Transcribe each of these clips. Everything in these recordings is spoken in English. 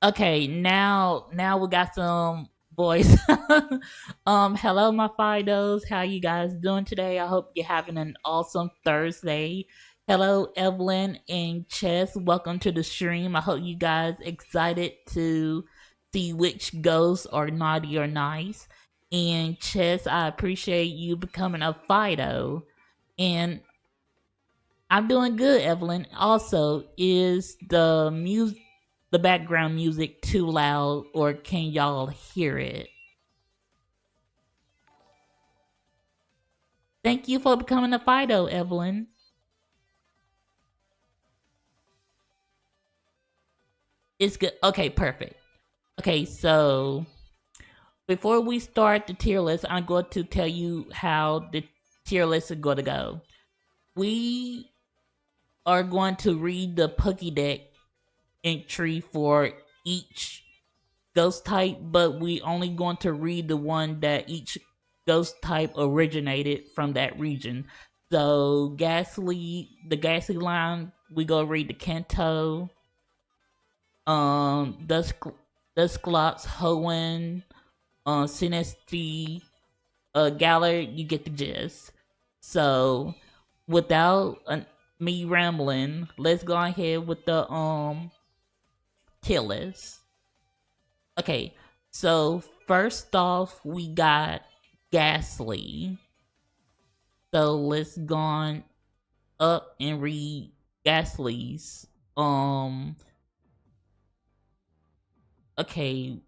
Okay, now we got some voice. Hello my Fidos. How you guys doing today? I hope you're having an awesome Thursday. Hello Evelyn and Chess. Welcome to the stream. I hope you guys excited to see which ghosts are naughty or nice. And Chess, I appreciate you becoming a Fido. And I'm doing good, Evelyn. Also, is the background music too loud or can y'all hear it? Thank you for becoming a Fido, Evelyn. It's good. Okay, perfect. Okay, so before we start the tier list, I'm going to tell you how the tier list is going to go. We are going to read the Pokey Deck entry for each ghost type, but we only going to read the one that each ghost type originated from that region. So the Ghastly line, we go read the Kanto, Dusk, Dusclops, Hoenn, Sinestri, Galler. You get the gist. So without me rambling, let's go ahead with the tier list. Okay, so first off, we got Ghastly. So let's go on up and read Ghastly's. Um, okay,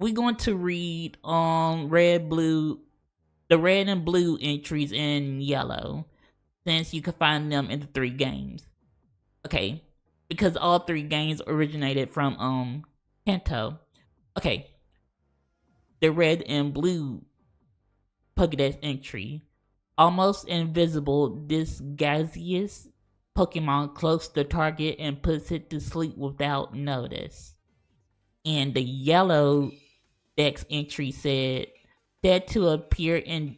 we're going to read the red and blue entries in yellow, since you can find them in the three games. Okay, because all three games originated from Kanto. Okay, the red and blue Pokédex entry. Almost invisible, this gaseous Pokemon close to target and puts it to sleep without notice. And the yellow Dex entry said to appear in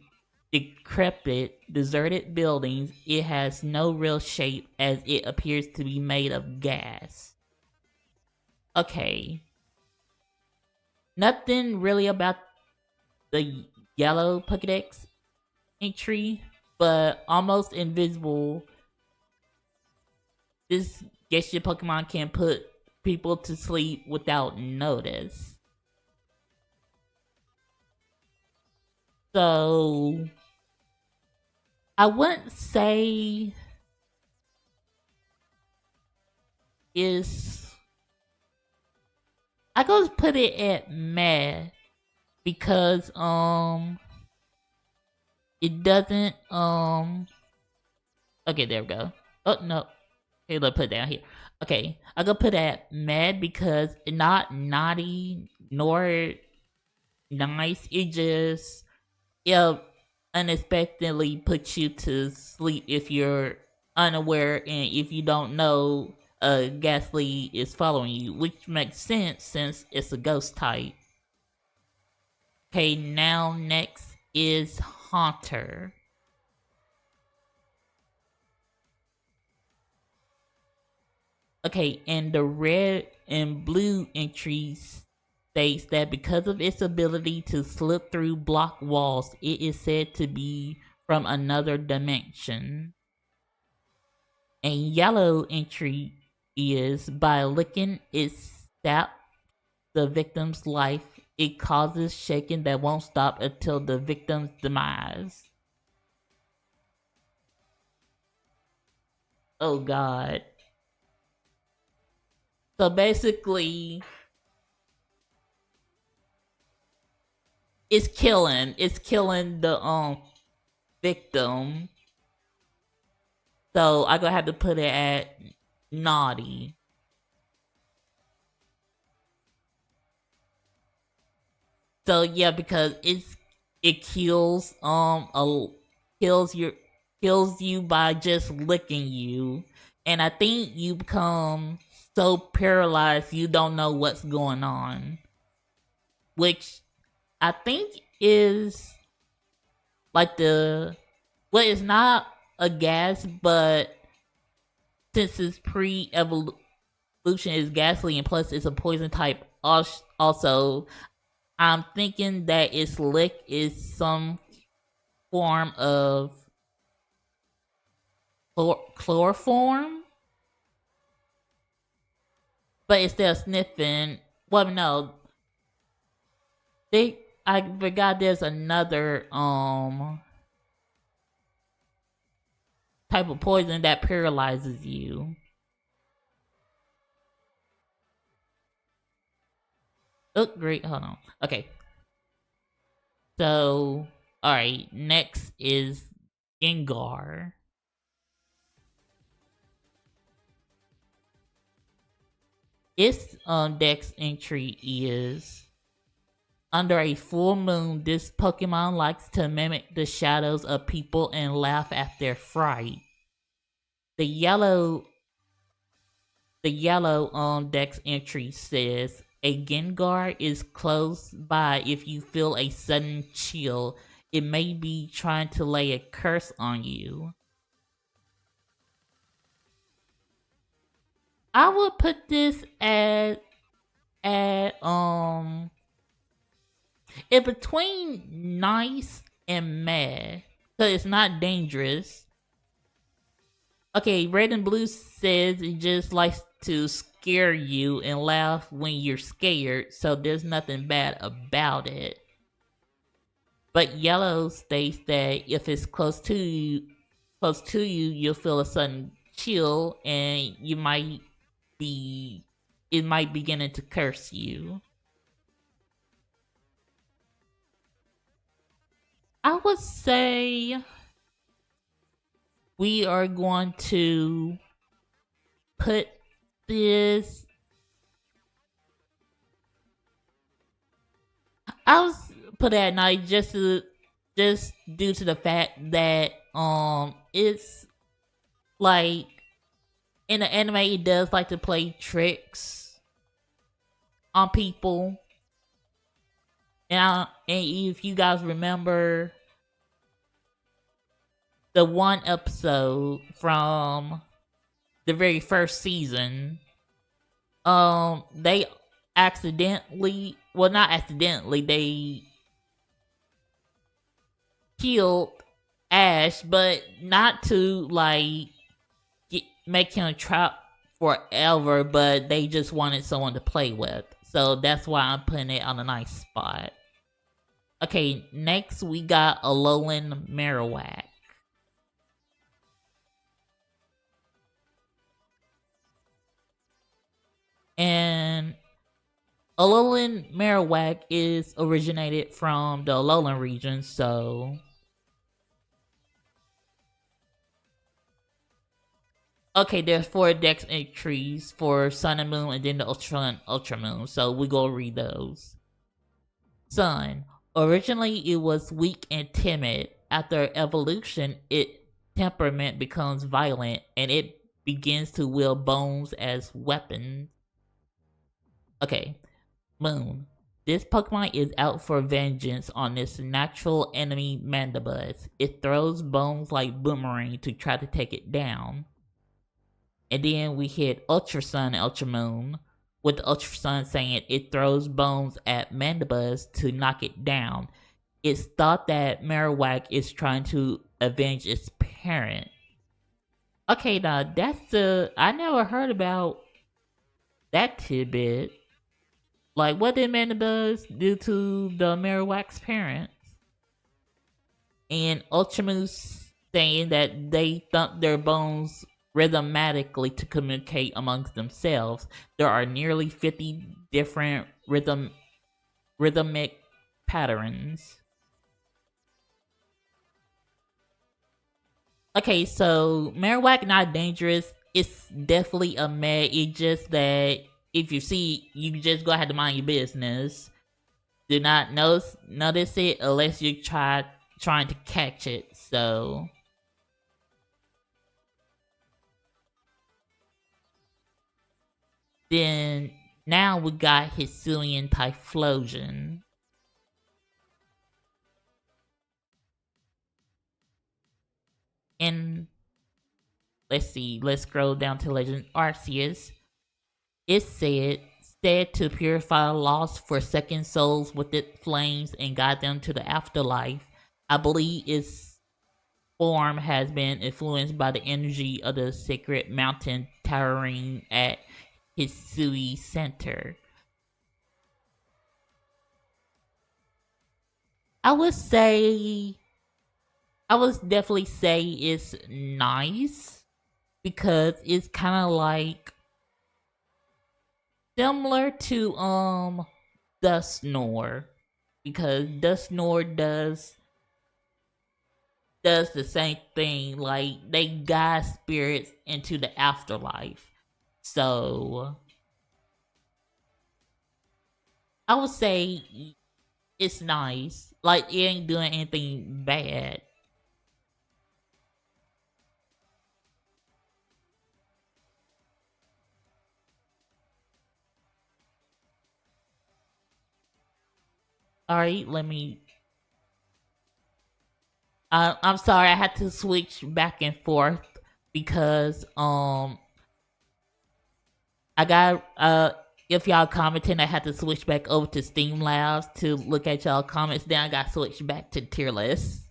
decrepit, deserted buildings, it has no real shape as it appears to be made of gas. Okay. Nothing really about the yellow Pokedex entry, but almost invisible. This gets your Pokemon can put people to sleep without notice. So I wouldn't say is I go put it at meh because it doesn't okay, there we go. Oh no. Okay, let's put it down here. Okay, I go put at mad because it's not naughty nor nice. It just unexpectedly puts you to sleep if you're unaware and if you don't know Ghastly is following you, which makes sense since it's a ghost type. Okay, now next is Haunter. Okay, and the red and blue entries states that because of its ability to slip through block walls, it is said to be from another dimension. And yellow entry is by licking its sap the victim's life, it causes shaking that won't stop until the victim's demise. Oh god. So basically, it's killing the victim. So I gonna have to put it at naughty. So yeah, because it kills your kills you by just licking you, and I think you become so paralyzed you don't know what's going on, which I think is like the well, it's not a gas, but since it's solution is ghastly and plus it's a poison type. Also, I'm thinking that its lick is some form of chloroform, but instead of sniffing, well, no, they. I forgot there's another type of poison that paralyzes you. Oh, great. Hold on. Okay. So, alright. Next is Gengar. Its dex entry is under a full moon, this Pokemon likes to mimic the shadows of people and laugh at their fright. The yellow dex entry says a Gengar is close by if you feel a sudden chill. It may be trying to lay a curse on you. I would put this at in between nice and meh. So it's not dangerous. Okay, red and blue says it just likes to scare you and laugh when you're scared, so there's nothing bad about it. But yellow states that if it's close to you, you'll feel a sudden chill, and it might begin to curse you. I would say we are going to put this. I was put at night just due to the fact that it's like in the anime it does like to play tricks on people. And if you guys remember the one episode from the very first season, they accidentally, well, not accidentally, they killed Ash, but not to like make him trapped forever, but they just wanted someone to play with. So that's why I'm putting it on a nice spot. Okay, next we got Alolan Marowak. And Alolan Marowak is originated from the Alolan region, so okay, there's 4 dex entries for Sun and Moon and then the Ultra and Ultra Moon, so we go read those. Sun. Originally it was weak and timid. After evolution, its temperament becomes violent and it begins to wield bones as weapons. Okay, Moon. This Pokemon is out for vengeance on its natural enemy Mandibuzz. It throws bones like boomerang to try to take it down. And then we hit Ultra Sun and Ultra Moon, with the Ultra Sun saying it throws bones at Mandibuzz to knock it down. It's thought that Marowak is trying to avenge its parent. Okay, now I never heard about that tidbit. Like, what did Mandibuzz do to the Marowak's parents? And Ultramoose saying that they thump their bones rhythmatically to communicate amongst themselves. There are nearly 50 different rhythmic patterns. Okay, so Marowak not dangerous. It's definitely a meh. It's just that if you see, you just go ahead to mind your business. Do not notice it unless you trying to catch it. So then now we got Hisuian Typhlosion. And let's see, let's scroll down to Legend Arceus. It said to purify lost forsaken souls with its flames and guide them to the afterlife. I believe its form has been influenced by the energy of the sacred mountain towering at Hisui Center. I would say I would definitely say it's nice because it's kind of like similar to Dust Snore, because Dust Snore does the same thing. Like they guide spirits into the afterlife. So I would say it's nice. Like it ain't doing anything bad. All right, let me. I'm sorry, I had to switch back and forth because I got if y'all commenting, I had to switch back over to Steam Labs to look at y'all comments. Then I got switched back to tier list.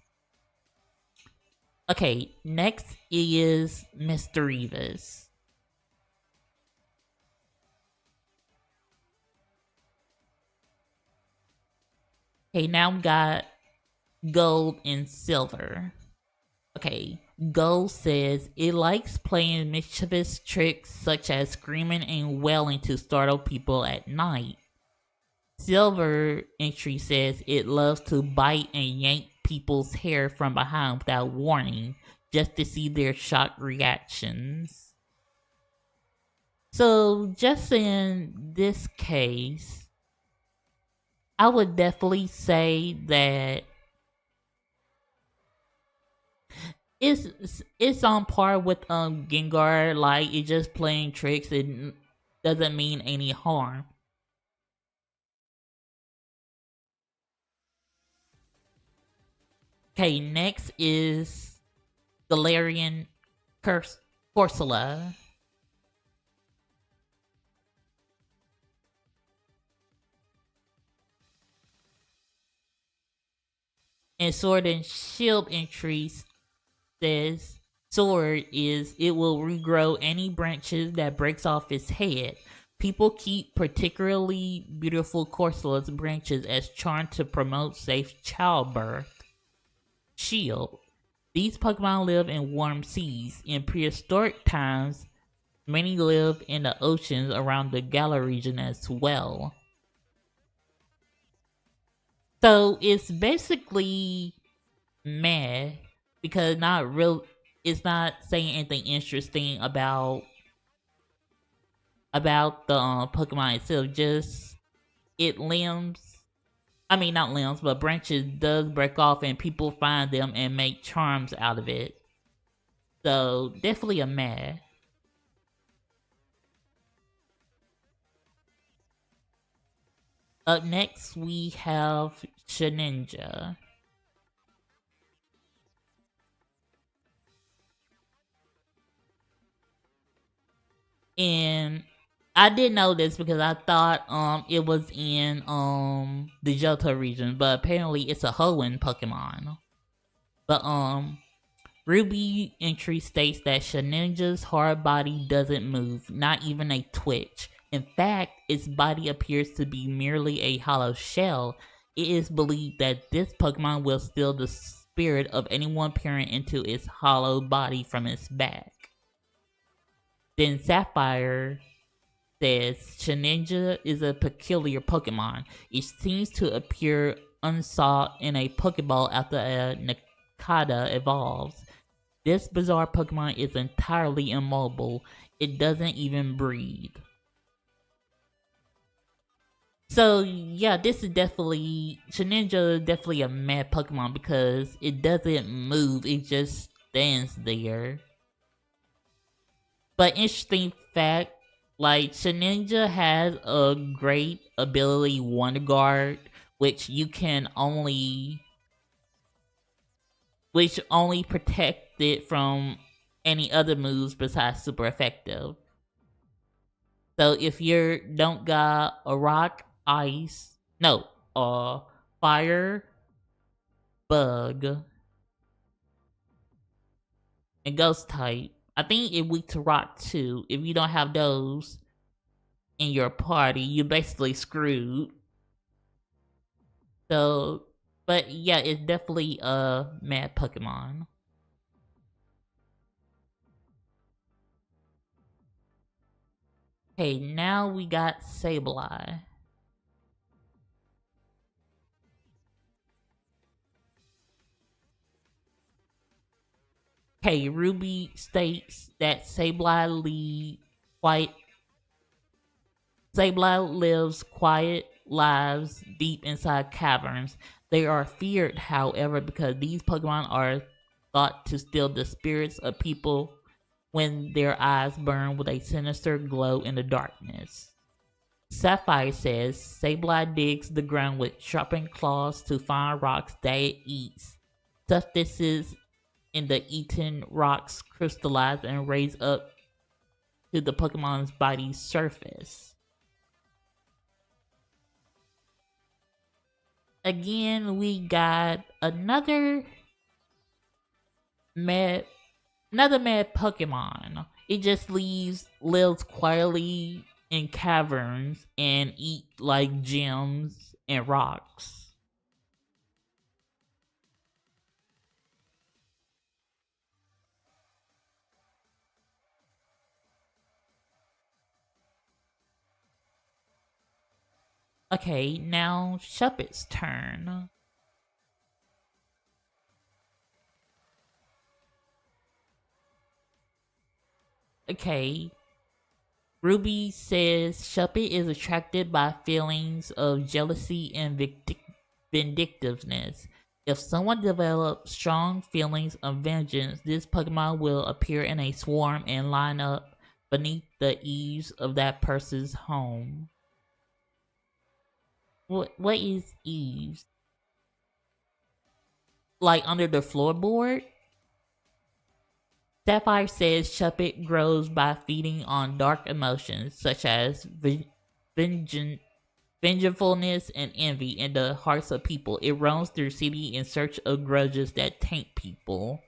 Okay, next is Mr. Rivas. Okay, now we got gold and silver. Okay, gold says it likes playing mischievous tricks such as screaming and wailing to startle people at night. Silver entry says it loves to bite and yank people's hair from behind without warning, just to see their shocked reactions. So, just in this case, I would definitely say that it's on par with Gengar. Like it's just playing tricks. It doesn't mean any harm. Okay, next is Galarian Curse Corsola. And Sword and Shield entries says Sword is it will regrow any branches that breaks off its head. People keep particularly beautiful Corsola's branches as charm to promote safe childbirth. Shield. These Pokemon live in warm seas. In prehistoric times, many lived in the oceans around the Galar region as well. So it's basically meh because not real. It's not saying anything interesting about the Pokemon itself. Just it limbs. I mean, not limbs, but branches does break off, and people find them and make charms out of it. So definitely a meh. Up next, we have Shedinja. And I did know this because I thought it was in the Johto region, but apparently it's a Hoenn Pokemon. But Ruby entry states that Shedinja's hard body doesn't move, not even a twitch. In fact, its body appears to be merely a hollow shell. It is believed that this Pokemon will steal the spirit of anyone peering into its hollow body from its back. Then Sapphire says Shedinja is a peculiar Pokemon. It seems to appear unsought in a Pokeball after a Nakata evolves. This bizarre Pokemon is entirely immobile. It doesn't even breathe. So yeah, this is definitely Shedinja is definitely a mad Pokemon because it doesn't move. It just stands there. But interesting fact, like Shedinja has a great ability Wonder Guard, which you can only which only protect it from any other moves besides super effective. So if you don't got a rock, ice, no, fire, bug, and ghost type, I think it weak to rock too. If you don't have those in your party, you're basically screwed. So, but yeah, it's definitely a mad Pokemon. Okay, now we got Sableye. Okay, Ruby states that quiet Sableye lives quiet lives deep inside caverns. They are feared, however, because these Pokemon are thought to steal the spirits of people when their eyes burn with a sinister glow in the darkness. Sapphire says Sableye digs the ground with sharpened claws to find rocks that it eats. Substances in the eaten rocks crystallize and raise up to the Pokemon's body's surface. Again, we got mad another mad Pokemon. It just lives quietly in caverns and eat like gems and rocks. Okay, now Shuppet's turn. Okay, Ruby says Shuppet is attracted by feelings of jealousy and vindictiveness. If someone develops strong feelings of vengeance, this Pokemon will appear in a swarm and line up beneath the eaves of that person's home. What is eaves? Like under the floorboard? Sapphire says Shuppet grows by feeding on dark emotions such as vengeance, vengefulness, and envy in the hearts of people. It roams through city in search of grudges that taint people.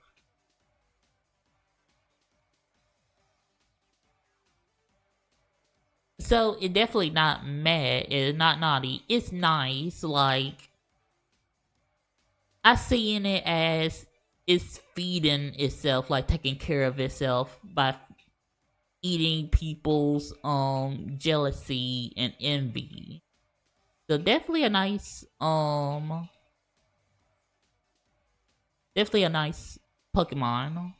So it's definitely not mad. It's not naughty. It's nice. Like I see in it as it's feeding itself, like taking care of itself by eating people's jealousy and envy. So definitely a nice Pokemon.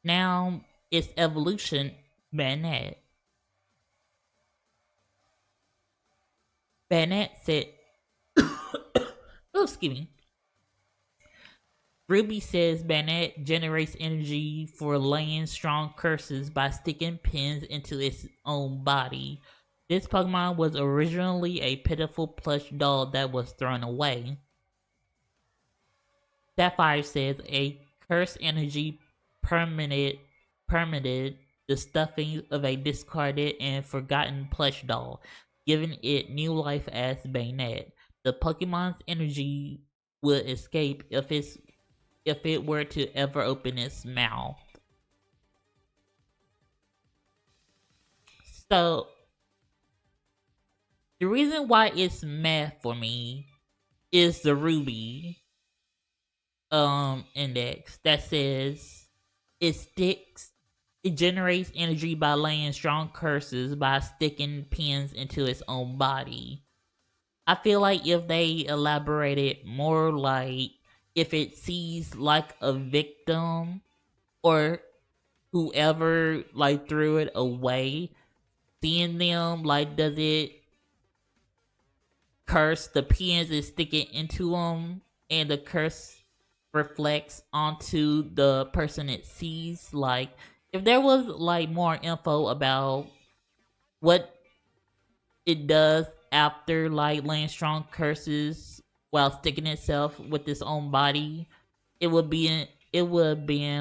Now its evolution, Banette. Banette said, oh, excuse me. Ruby says Banette generates energy for laying strong curses by sticking pins into its own body. This Pokemon was originally a pitiful plush doll that was thrown away. Sapphire says a curse energy permanent permitted the stuffing of a discarded and forgotten plush doll, giving it new life as Banette. The Pokemon's energy would escape if it were to ever open its mouth. So the reason why it's math for me is the Ruby index that says it sticks it generates energy by laying strong curses by sticking pins into its own body. I feel like if they elaborated more, like if it sees like a victim or whoever like threw it away, seeing them, like, does it curse the pins and stick it into them, and the curse reflects onto the person it sees? Like, if there was like more info about what it does after like laying strong curses while sticking itself with its own body, it would be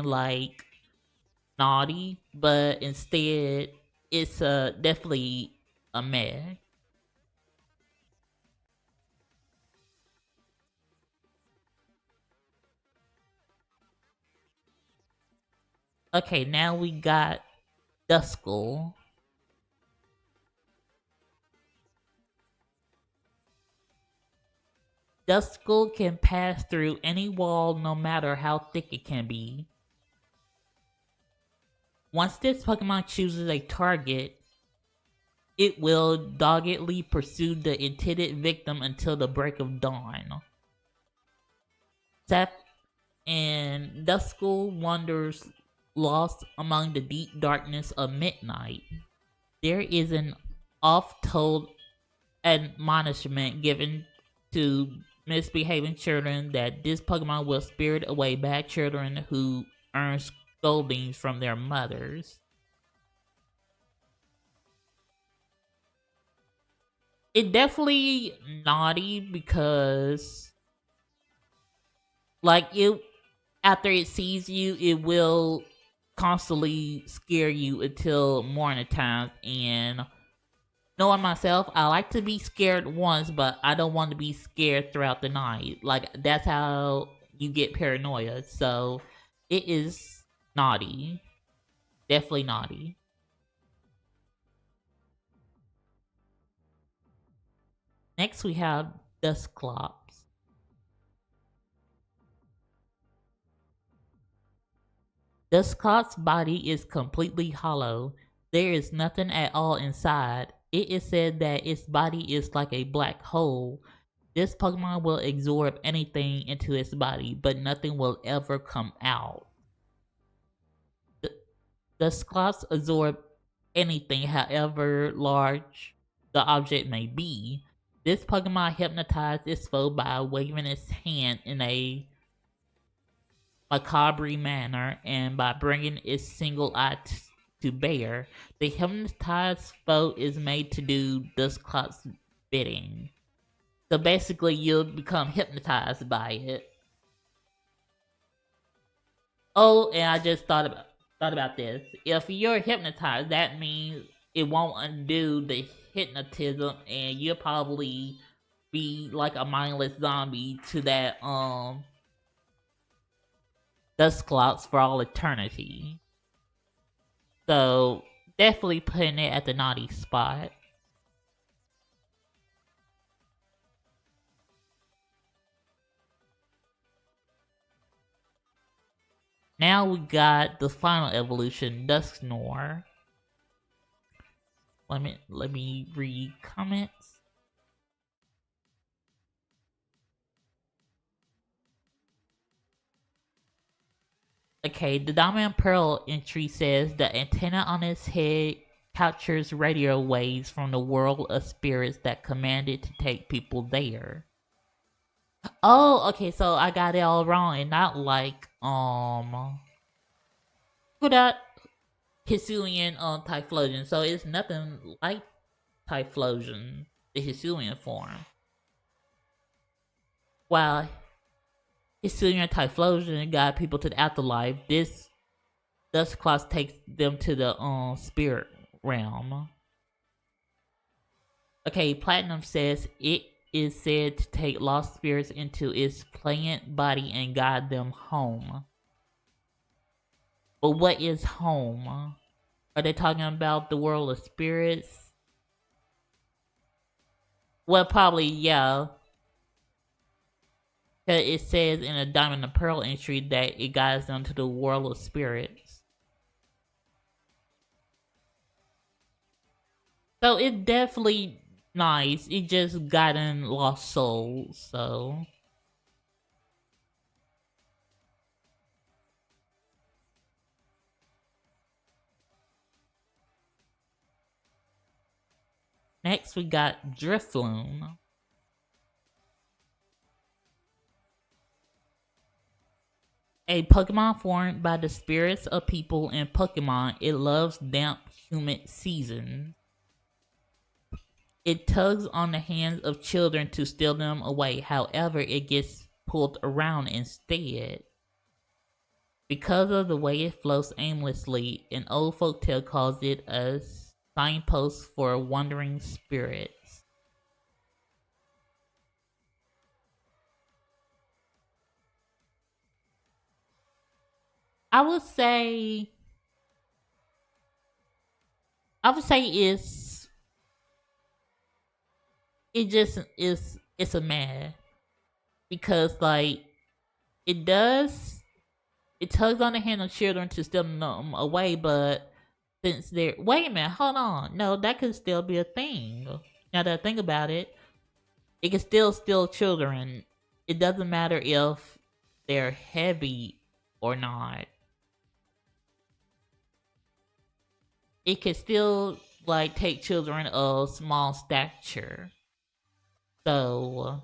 like naughty, but instead it's definitely a meh. Okay, now we got Duskull. Duskull can pass through any wall no matter how thick it can be. Once this Pokemon chooses a target, it will doggedly pursue the intended victim until the break of dawn. Seth and Duskull wanders lost among the deep darkness of midnight. There is an oft-told admonishment given to misbehaving children that this Pokemon will spirit away bad children who earn scoldings from their mothers. It definitely naughty because like it after it sees you, it will constantly scare you until morning time. And knowing myself, I like to be scared once, but I don't want to be scared throughout the night. Like that's how you get paranoia. So it is naughty, definitely naughty. Next, we have Dusclops. Dusclop's body is completely hollow. There is nothing at all inside. It is said that its body is like a black hole. This Pokemon will absorb anything into its body, but nothing will ever come out. The, Dusclops absorb anything, however large the object may be. This Pokemon hypnotizes its foe by waving its hand in a macabre manner and by bringing its single eye to bear. The hypnotized foe is made to do Dusclop's bidding. So basically, you'll become hypnotized by it. Oh, and I just thought about this. If you're hypnotized, that means it won't undo the hypnotism, and you'll probably be like a mindless zombie to that Dusclops for all eternity. So definitely putting it at the naughty spot. Now we got the final evolution, Dusknoir. Let me read comments. Okay, the Diamond Pearl entry says the antenna on its head captures radio waves from the world of spirits that commanded to take people there. Oh, okay, so I got it all wrong and not like who that Hisuian Typhlosion. So it's nothing like Typhlosion, the Hisuian form. While Hisuian Typhlosion got people to the afterlife, this Dusclops takes them to the spirit realm. Okay, Platinum says it is said to take lost spirits into its pliant body and guide them home. But what is home? Are they talking about the world of spirits? Well, probably, yeah. It says in a Diamond and Pearl entry that it guides them to the world of spirits. So it's definitely nice. It just gotten lost souls, so. Next we got Drifloon. A Pokemon formed by the spirits of people and Pokemon. It loves damp, humid seasons. It tugs on the hands of children to steal them away. However, it gets pulled around instead. Because of the way it flows aimlessly, an old folktale calls it a signpost for wandering spirits. I would say I would say it's a mad because like it does it tugs on the hand of children to steal them away, but since they're wait a minute, hold on. No, that could still be a thing. Now that I think about it, it can still steal children. It doesn't matter if they're heavy or not. It can still like take children of small stature. So,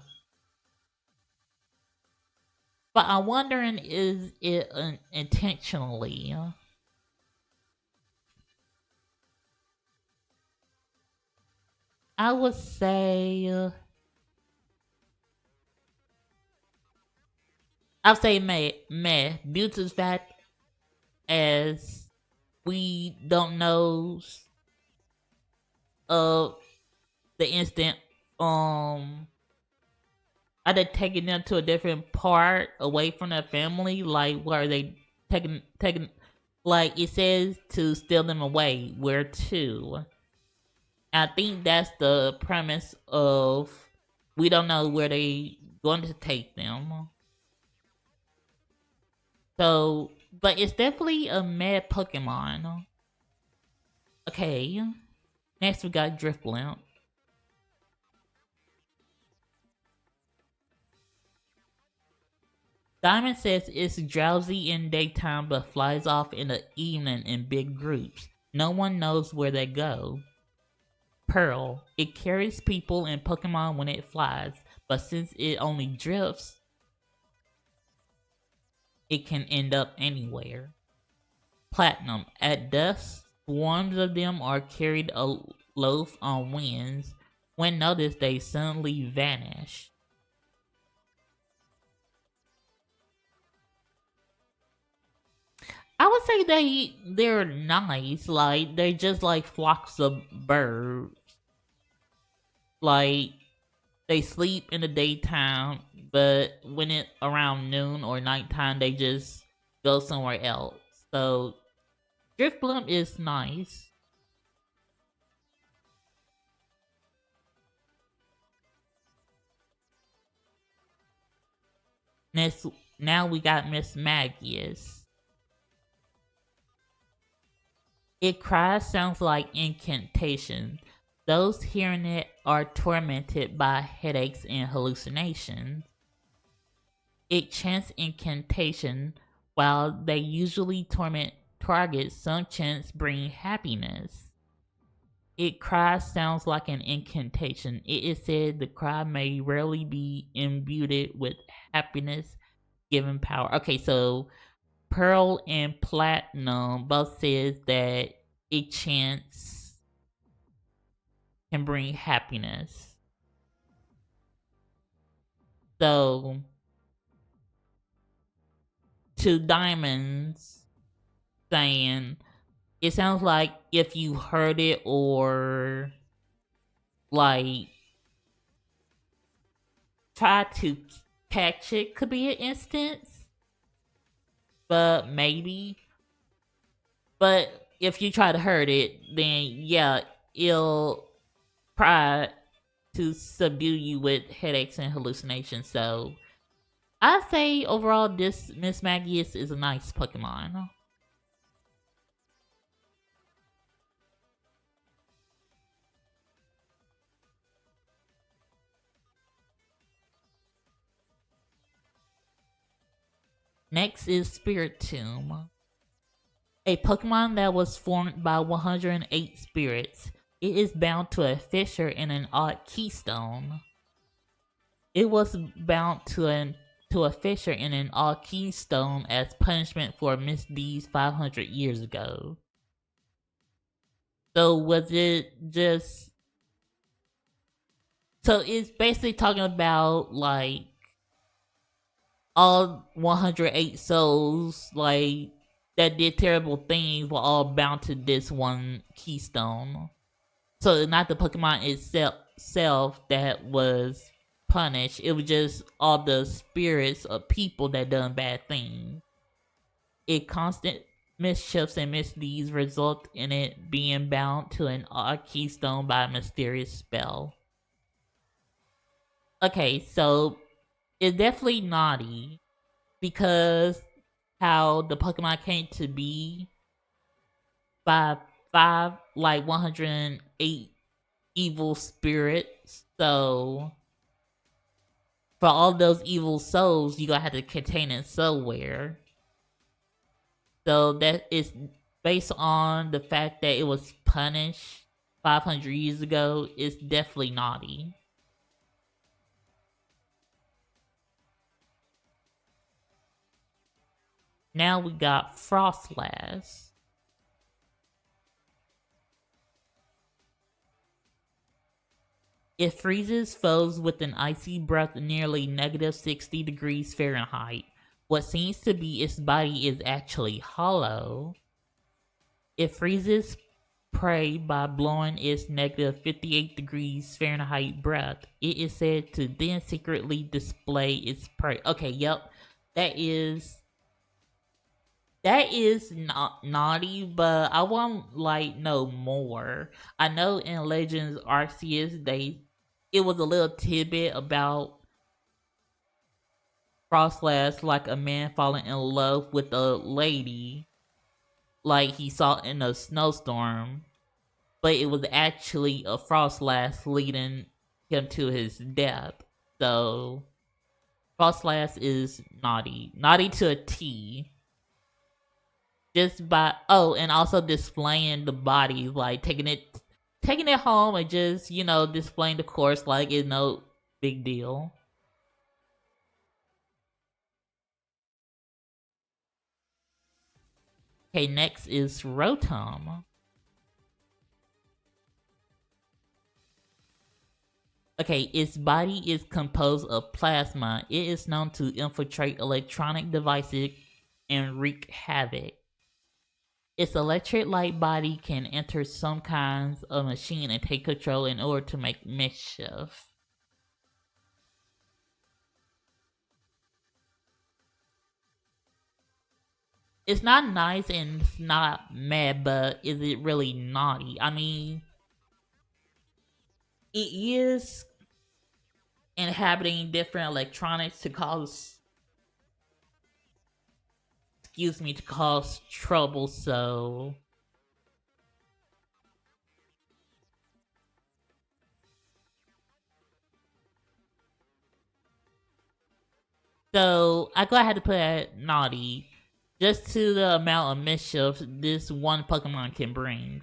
but I'm wondering, is it intentionally? I would say, I'd say meh, due to the fact as we don't know of the instant, are they taking them to a different part away from their family? Like, where are they taking? Like it says to steal them away. Where to? I think that's the premise of we don't know where they going to take them. So, but it's definitely a mad Pokemon. Okay, next we got Drifblimp. Diamond says it's drowsy in daytime but flies off in the evening in big groups. No one knows where they go. Pearl. It carries people and Pokemon when it flies, but since it only drifts, it can end up anywhere. Platinum. At dusk, swarms of them are carried aloft on winds. When noticed, they suddenly vanish. I would say they're nice. Like they're just like flocks of birds. Like they sleep in the daytime, but when it around noon or nighttime, they just go somewhere else. So Driftbloom is nice. Next, now we got Miss Magius. It cries sounds like incantation. Those hearing it are tormented by headaches and hallucinations. It chants incantation while they usually torment targets. Some chants bring happiness. It cries sounds like an incantation. It is said the cry may rarely be imbued with happiness, given power. Okay, so Pearl and Platinum both says that it chants can bring happiness. So to Diamonds saying it sounds like if you heard it or like try to catch it could be an instance, but maybe. But if you try to hurt it, then yeah, it'll try to subdue you with headaches and hallucinations. So I say overall, this Miss Magius is a nice Pokemon. Next is Spiritomb, a Pokemon that was formed by 108 spirits. It is bound to a fissure in an odd keystone. It was bound to a fissure in an odd keystone as punishment for misdeeds 500 years ago. So was it just? So it's basically talking about like all 108 souls like that did terrible things were all bound to this one keystone. So not the Pokemon itself that was punished. It was just all the spirits of people that done bad things. It constant mischiefs and misdeeds result in it being bound to an odd keystone by a mysterious spell. Okay, so it's definitely naughty because how the Pokemon came to be by five, like 108 evil spirits. So for all those evil souls, you gonna have to contain it somewhere. So that is based on the fact that it was punished 500 years ago. It's definitely naughty. Now we got Frostlass. It freezes foes with an icy breath nearly negative 60 degrees Fahrenheit. What seems to be its body is actually hollow. It freezes prey by blowing its negative 58 degrees Fahrenheit breath. It is said to then secretly display its prey. Okay, yep. That is not naughty, but I want like know more. I know in Legends Arceus it was a little tidbit about Frostlass, like a man falling in love with a lady like he saw in a snowstorm, but it was actually a Frostlass leading him to his death. So Frostlass is naughty to a T. Just by and also displaying the body, like taking it home and just displaying the course like it's no big deal. Okay, next is Rotom. Okay, its body is composed of plasma. It is known to infiltrate electronic devices and wreak havoc. Its electric light body can enter some kinds of machine and take control in order to make mischief. It's not nice and it's not mad, but is it really naughty? I mean, it is inhabiting different electronics to cause, to cause trouble. So I go ahead to put it naughty, just to the amount of mischief this one Pokemon can bring.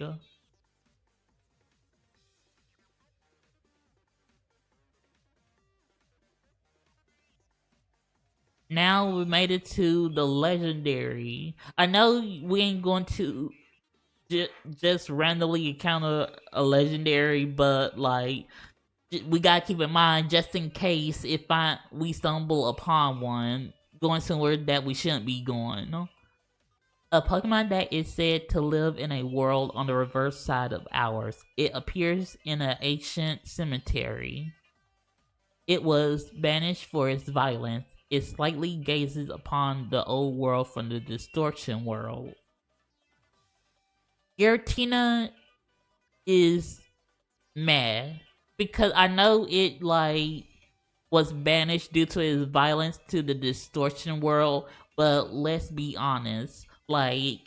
Now we made it to the legendary. I know we ain't going to just randomly encounter a legendary, but like we gotta keep in mind just in case if we stumble upon one going somewhere that we shouldn't be going. A Pokemon that is said to live in a world on the reverse side of ours. It appears in an ancient cemetery. It was banished for its violence. It slightly gazes upon the old world from the distortion world. Giratina is mad because I know it like was banished due to its violence to the distortion world, but let's be honest, like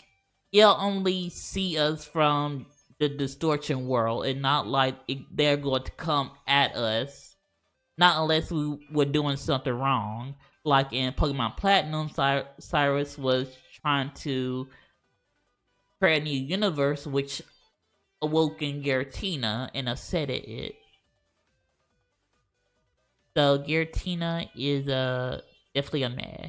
it'll only see us from the distortion world and not like they're going to come at us, not unless we were doing something wrong. Like in Pokemon Platinum, Cyrus was trying to create a new universe, which awoke in Giratina and upsetted it. So Giratina is definitely a meh.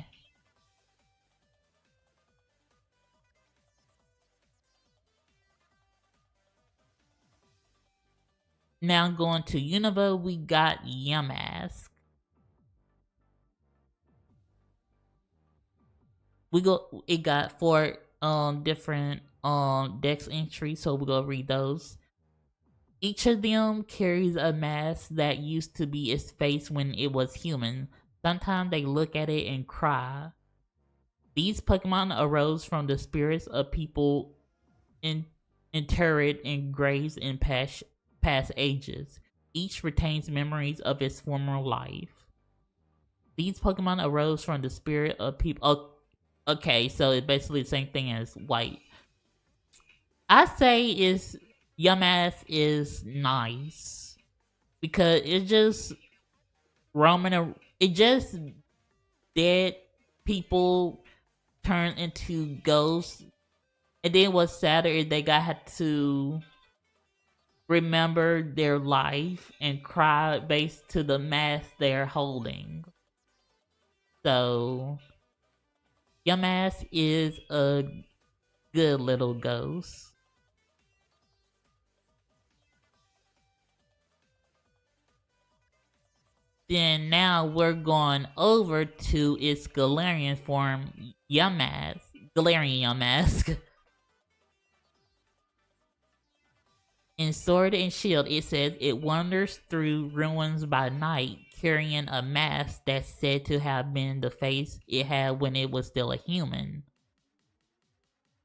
Now going to Unova, we got Yamask. we go. It got four different dex entries, so we're gonna read those. Each of them carries a mask that used to be its face when it was human. Sometimes they look at it and cry. These Pokemon arose from the spirits of people in, interred in graves in past ages. Each retains memories of its former life. These Pokemon arose from the spirit of people. Oh, okay, so it's basically the same thing as white. I say is Yamath is nice because it just roaming. It just dead people turn into ghosts, and then what's sadder is they got had to remember their life and cry based to the mask they're holding. So Yamask is a good little ghost. Then now we're going over to its Galarian form, Yamask. Galarian Yamask. In Sword and Shield, it says it wanders through ruins by night, carrying a mask that's said to have been the face it had when it was still a human.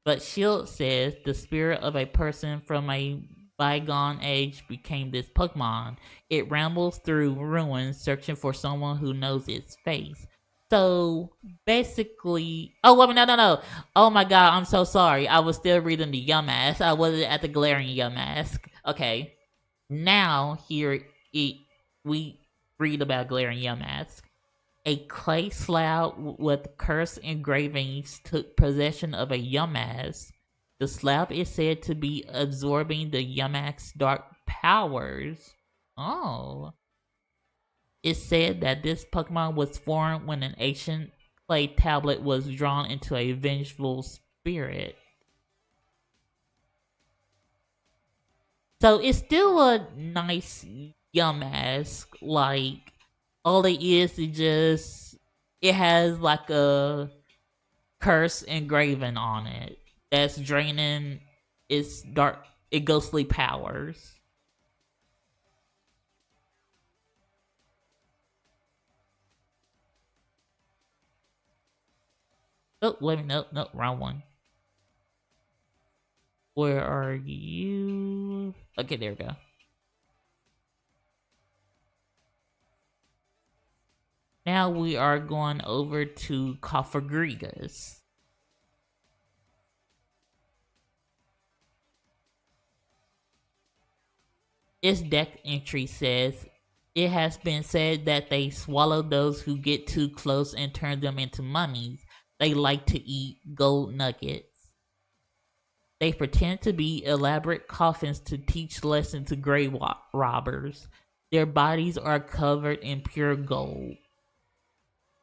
But Shield says the spirit of a person from a bygone age became this Pokemon. It rambles through ruins searching for someone who knows its face. So basically, oh wait, no. Oh my god, I'm so sorry. I was still reading the Yamask. I wasn't at the Galarian Yamask. Okay, now here we read about Galarian Yamask. A clay slab with cursed engravings took possession of a Yamask. The slab is said to be absorbing the Yamask's dark powers. Oh. It's said that this Pokemon was formed when an ancient clay tablet was drawn into a vengeful spirit. So it's still a nice Yamask. Like, all it is just, it has like a curse engraven on it that's draining its ghostly powers. Oh, wait a minute, no, wrong one. Where are you? Okay, there we go. Now we are going over to Cofagrigus. Its deck entry says, it has been said that they swallow those who get too close and turn them into mummies. They like to eat gold nuggets. They pretend to be elaborate coffins to teach lessons to grave robbers. Their bodies are covered in pure gold.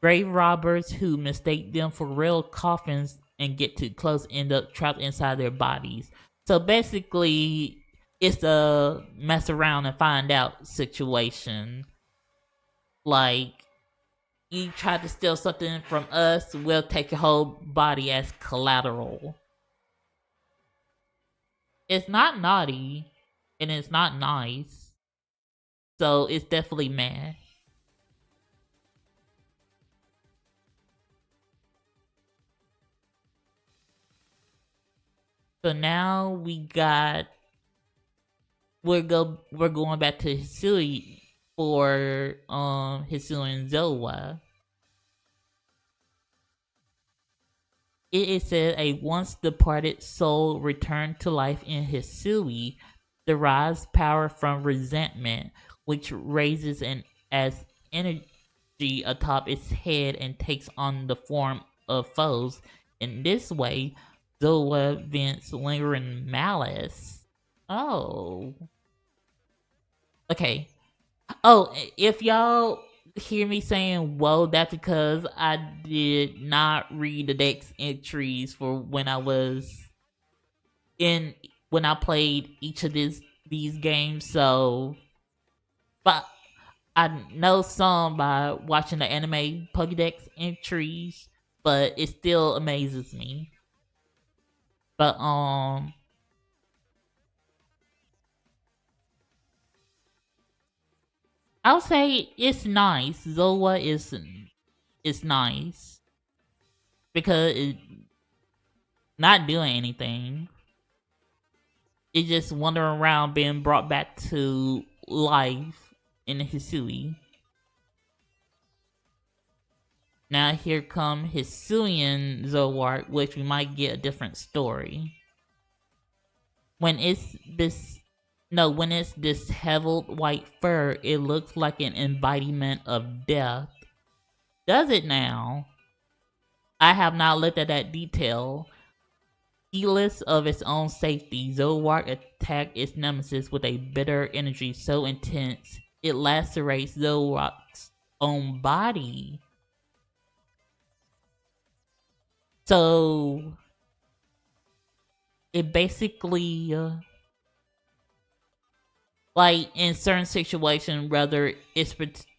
Grave robbers who mistake them for real coffins and get too close end up trapped inside their bodies. So basically, it's a mess around and find out situation. Like, you try to steal something from us, we'll take your whole body as collateral. It's not naughty, and it's not nice. So it's definitely mad. So now we're going back to Hisui for Hisui and Zoa. It said a once departed soul returned to life in Hisui, derives power from resentment, which raises as energy atop its head and takes on the form of foes. In this way, Zoa vents lingering malice. Oh. Okay. Oh, if y'all hear me saying whoa, that's because I did not read the dex entries for when I played each of these games, so but I know some by watching the anime Pokédex entries. but it still amazes me. But I'll say it's nice. Zoa is nice because it not doing anything. It's just wandering around being brought back to life in Hisui. Now here come Hisuian Zowart, which we might get a different story. When it's this when it's disheveled white fur, it looks like an embodiment of death. Does it now? I have not looked at that detail. Heedless of its own safety, Zowart attacked its nemesis with a bitter energy so intense it lacerates Zowart's own body. So it basically, like in certain situations, whether it's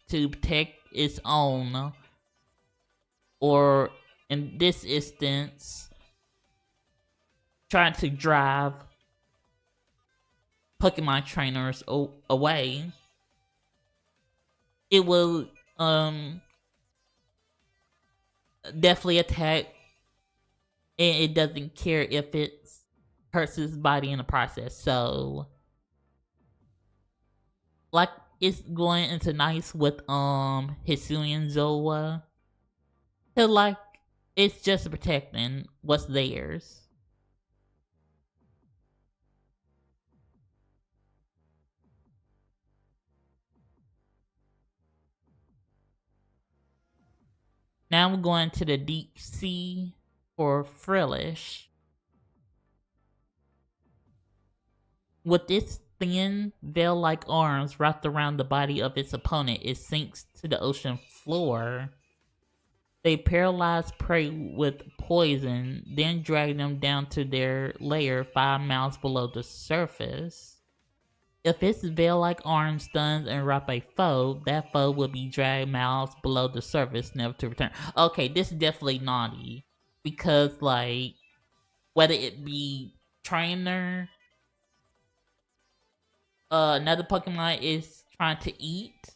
to protect its own, or in this instance, trying to drive Pokemon trainers away, it will definitely attack, and it doesn't care if it hurts his body in the process. So, like, it's going into nice with Hisuian Zoa, cause like it's just protecting what's theirs. Now we're going to the deep sea for Frillish. With its thin, veil-like arms wrapped around the body of its opponent, it sinks to the ocean floor. They paralyze prey with poison, then drag them down to their lair 5 miles below the surface. If its veil-like arm stuns and wrap a foe, that foe will be dragged miles below the surface, never to return. Okay, this is definitely naughty. Because, like, whether it be trainer, another Pokemon is trying to eat,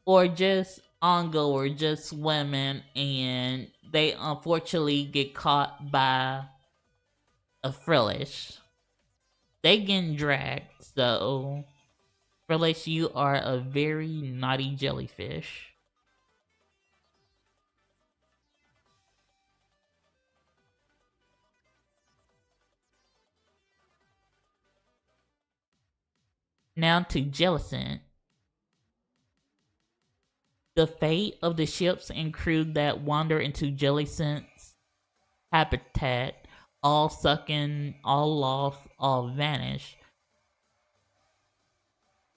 or just Ongo or just swimming, and they unfortunately get caught by a Frillish. They getting dragged, so Frillish, you are a very naughty jellyfish. Now to Jellicent. The fate of the ships and crew that wander into Jellicent's habitat, all sucking, all lost, all vanished.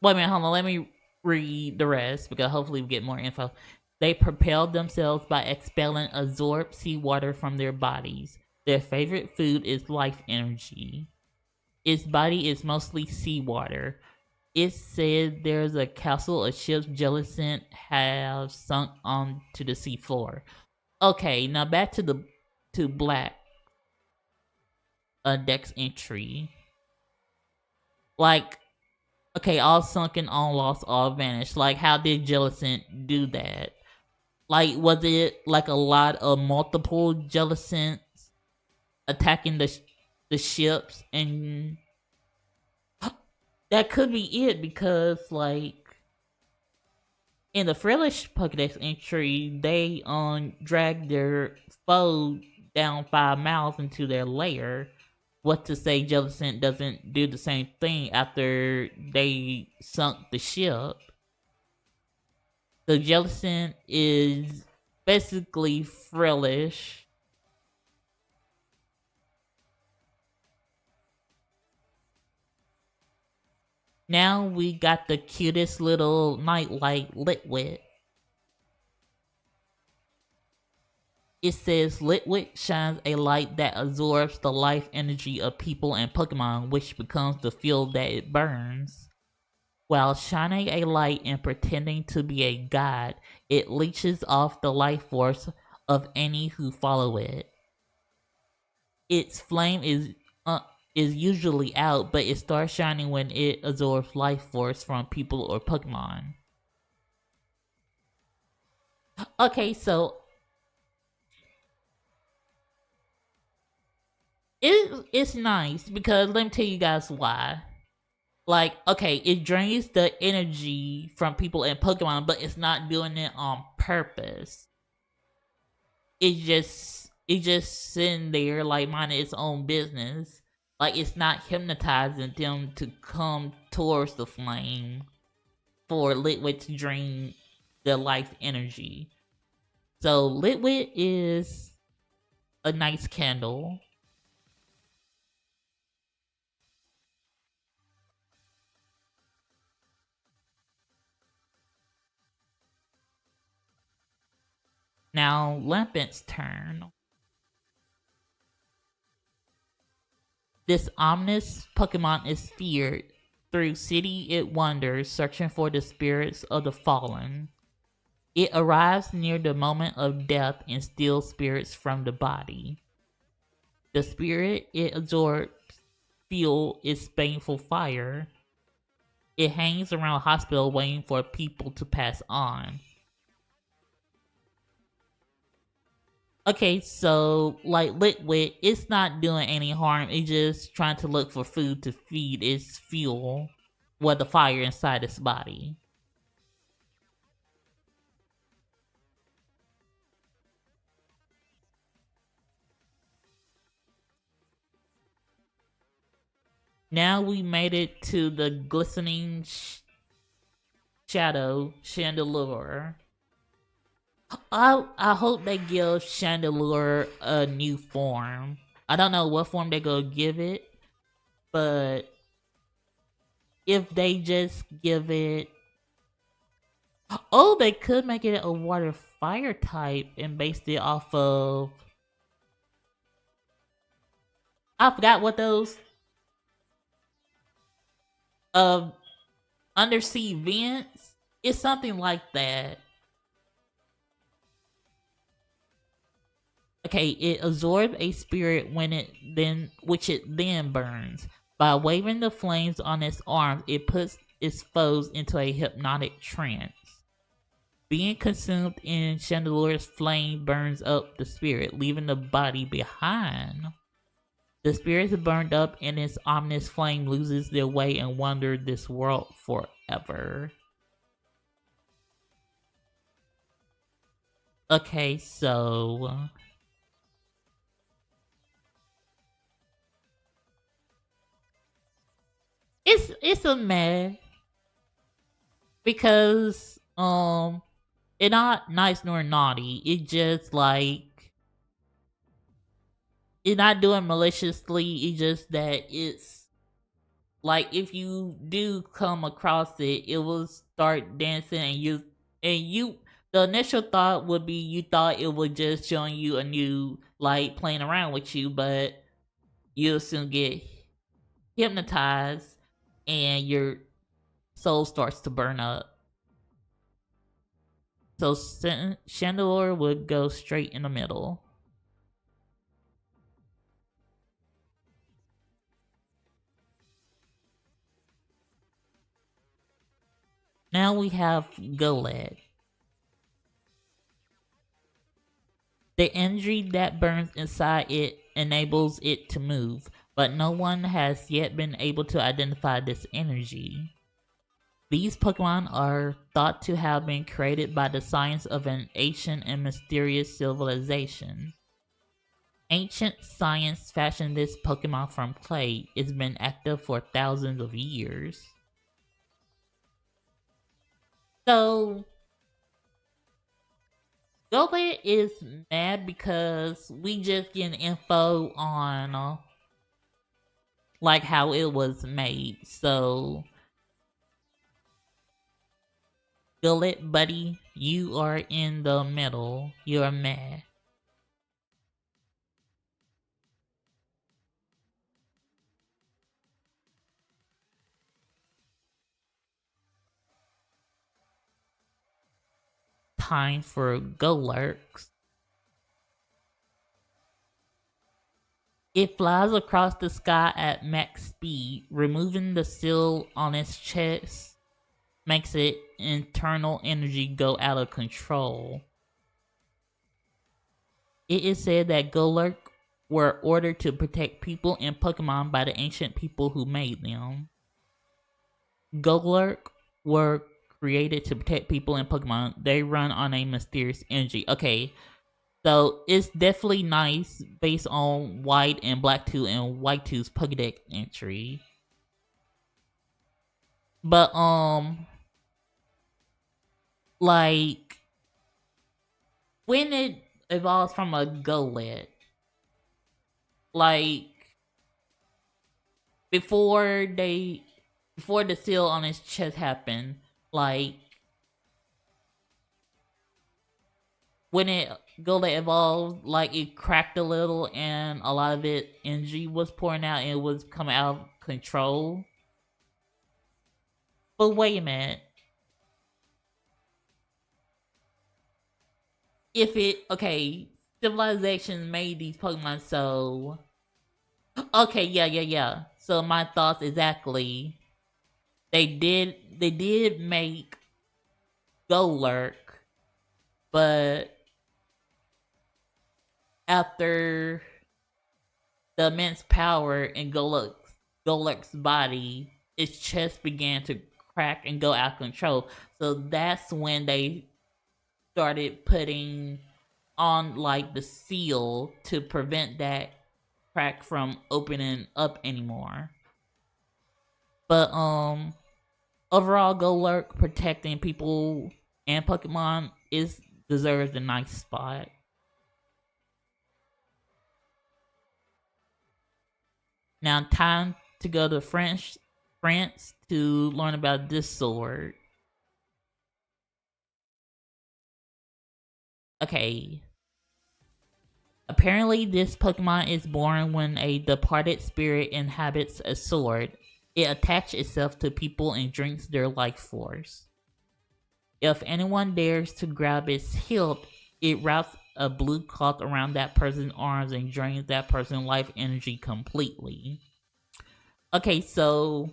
Wait a minute, hold on, let me read the rest because hopefully we get more info. They propelled themselves by expelling absorbed seawater from their bodies. Their favorite food is life energy. Its body is mostly seawater. It said there's a castle of ships Jellicent have sunk onto the seafloor. Okay, now back to Black Dex entry. Like, okay, all sunken, all lost, all vanished. Like, how did Jellicent do that? Like, was it like a lot of multiple Jellicents attacking the ships? And that could be it, because like in the Frillish Pokedex entry, they dragged their foe down 5 miles into their lair. What to say Jellicent doesn't do the same thing after they sunk the ship? So Jellicent is basically Frillish. Now we got the cutest little nightlight, Litwit. It says Litwit shines a light that absorbs the life energy of people and Pokemon, which becomes the fuel that it burns. While shining a light and pretending to be a god, it leeches off the life force of any who follow it. Its flame uh, is usually out, but it starts shining when it absorbs life force from people or Pokemon. Okay, so it's nice because let me tell you guys why. Like, okay, it drains the energy from people and Pokemon, but it's not doing it on purpose. It's just sitting there like minding its own business. Like it's not hypnotizing them to come towards the flame for Litwick to drain the life energy. So Litwick is a nice candle. Now Lampent's turn. This ominous Pokemon is feared. Through city it wanders, searching for the spirits of the fallen. It arrives near the moment of death and steals spirits from the body. The spirit it absorbs fuel its baneful fire. It hangs around a hospital waiting for people to pass on. Okay, so like Litwick, it's not doing any harm. It's just trying to look for food to feed its fuel, well, the fire inside its body. Now we made it to the glistening shadow chandelier. I hope they give chandelier a new form. I don't know what form they gonna give it, but if they just give it, oh, they could make it a water fire type and based it off of, I forgot what those uh undersea vents. It's something like that. Okay, it absorbs a spirit when it then which it then burns. By waving the flames on its arms, it puts its foes into a hypnotic trance. Being consumed in Chandelier's flame burns up the spirit, leaving the body behind. The spirits burned up in its ominous flame loses their way and wander this world forever. Okay, so it's a meh because it's not nice nor naughty. It just like it's not doing maliciously. It's just that it's like if you do come across it, it will start dancing and you. The initial thought would be you thought it was just showing you a new like playing around with you, but you'll soon get hypnotized and your soul starts to burn up. So Chandelier would go straight in the middle. Now we have Goled. The energy that burns inside it enables it to move, but no one has yet been able to identify this energy. These Pokemon are thought to have been created by the science of an ancient and mysterious civilization. Ancient science fashioned this Pokemon from clay. It's been active for thousands of years. So, Golbat is mad because we just getting info on like how it was made. So, Golbat buddy, you are in the middle. You're mad. Time for Golurks. It flies across the sky at max speed. Removing the seal on its chest makes its internal energy go out of control. It is said that Golurk were ordered to protect people and Pokemon by the ancient people who made them. Golurk were created to protect people and Pokemon. They run on a mysterious energy. Okay, so it's definitely nice based on White and Black 2 and White 2's Pokedex entry. But like when it evolves from a Golett, like before they before the seal on his chest happened, like when it Golett evolved, like it cracked a little and a lot of it energy was pouring out and it was coming out of control. But wait a minute. If it okay, civilization made these Pokemon so okay, yeah. So my thoughts exactly. They did make Golurk, but after the immense power in Golurk's body, its chest began to crack and go out of control. So that's when they started putting on like the seal to prevent that crack from opening up anymore. But overall Golurk protecting people and Pokemon is deserves a nice spot. Now time to go to France to learn about this sword. Okay. Apparently this Pokemon is born when a departed spirit inhabits a sword. It attaches itself to people and drinks their life force. If anyone dares to grab its hilt, it wraps a blue cloth around that person's arms and drains that person's life energy completely. Okay, so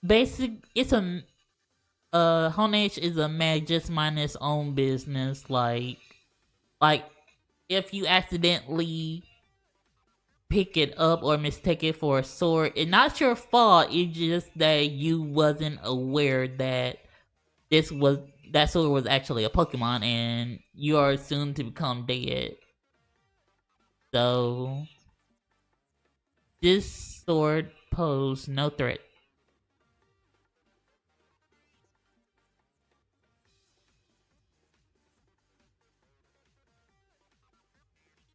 basic it's a Honage is a man just mind his own business. Like if you accidentally pick it up or mistake it for a sword, it's not your fault. It's just that you wasn't aware that this was that sword was actually a Pokemon, and you are soon to become dead. So this sword posed no threat.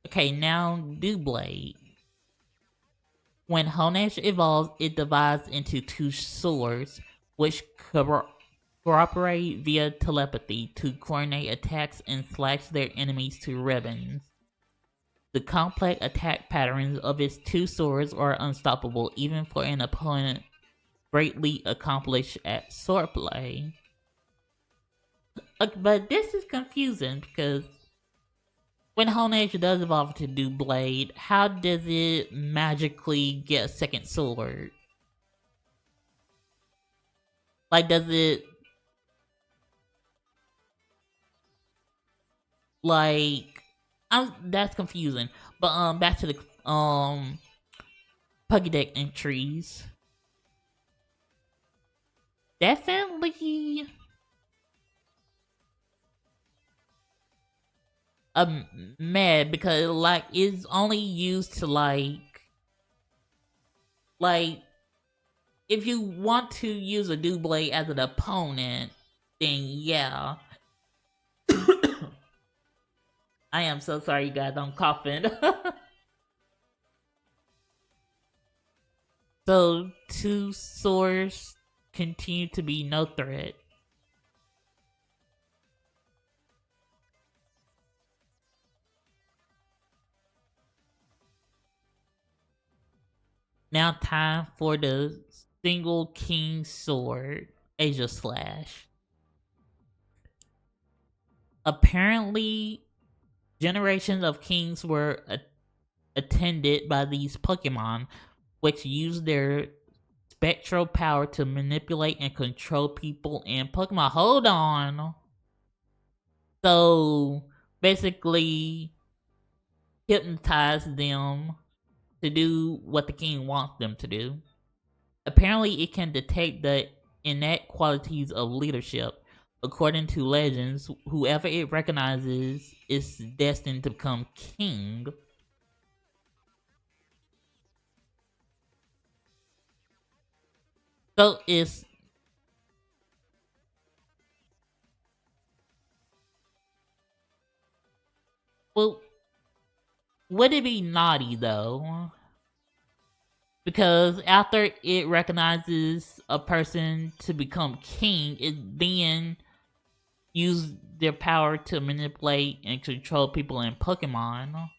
Okay, now Doublade. When Honedge evolves, it divides into two swords, which cooperate via telepathy to coordinate attacks and slash their enemies to ribbons. The complex attack patterns of its two swords are unstoppable, even for an opponent greatly accomplished at swordplay. But this is confusing because when Honedge does evolve to Doublade, how does it magically get a second sword? Like, does it like? That's confusing. But back to the Pokédex entries. Definitely mad because like it's only used to like if you want to use a Doublade as an opponent, then yeah. I am so sorry, you guys. I'm coughing. So two swords continue to be no threat. Now time for the single king sword, Asia Slash. Apparently Generations of kings were attended by these Pokemon, which used their spectral power to manipulate and control people and Pokemon. Hold on. So basically, hypnotize them to do what the king wants them to do. Apparently, it can detect the innate qualities of leadership. According to legends, whoever it recognizes is destined to become king. So it's, well, would it be naughty though? Because after it recognizes a person to become king, it then use their power to manipulate and control people in Pokemon.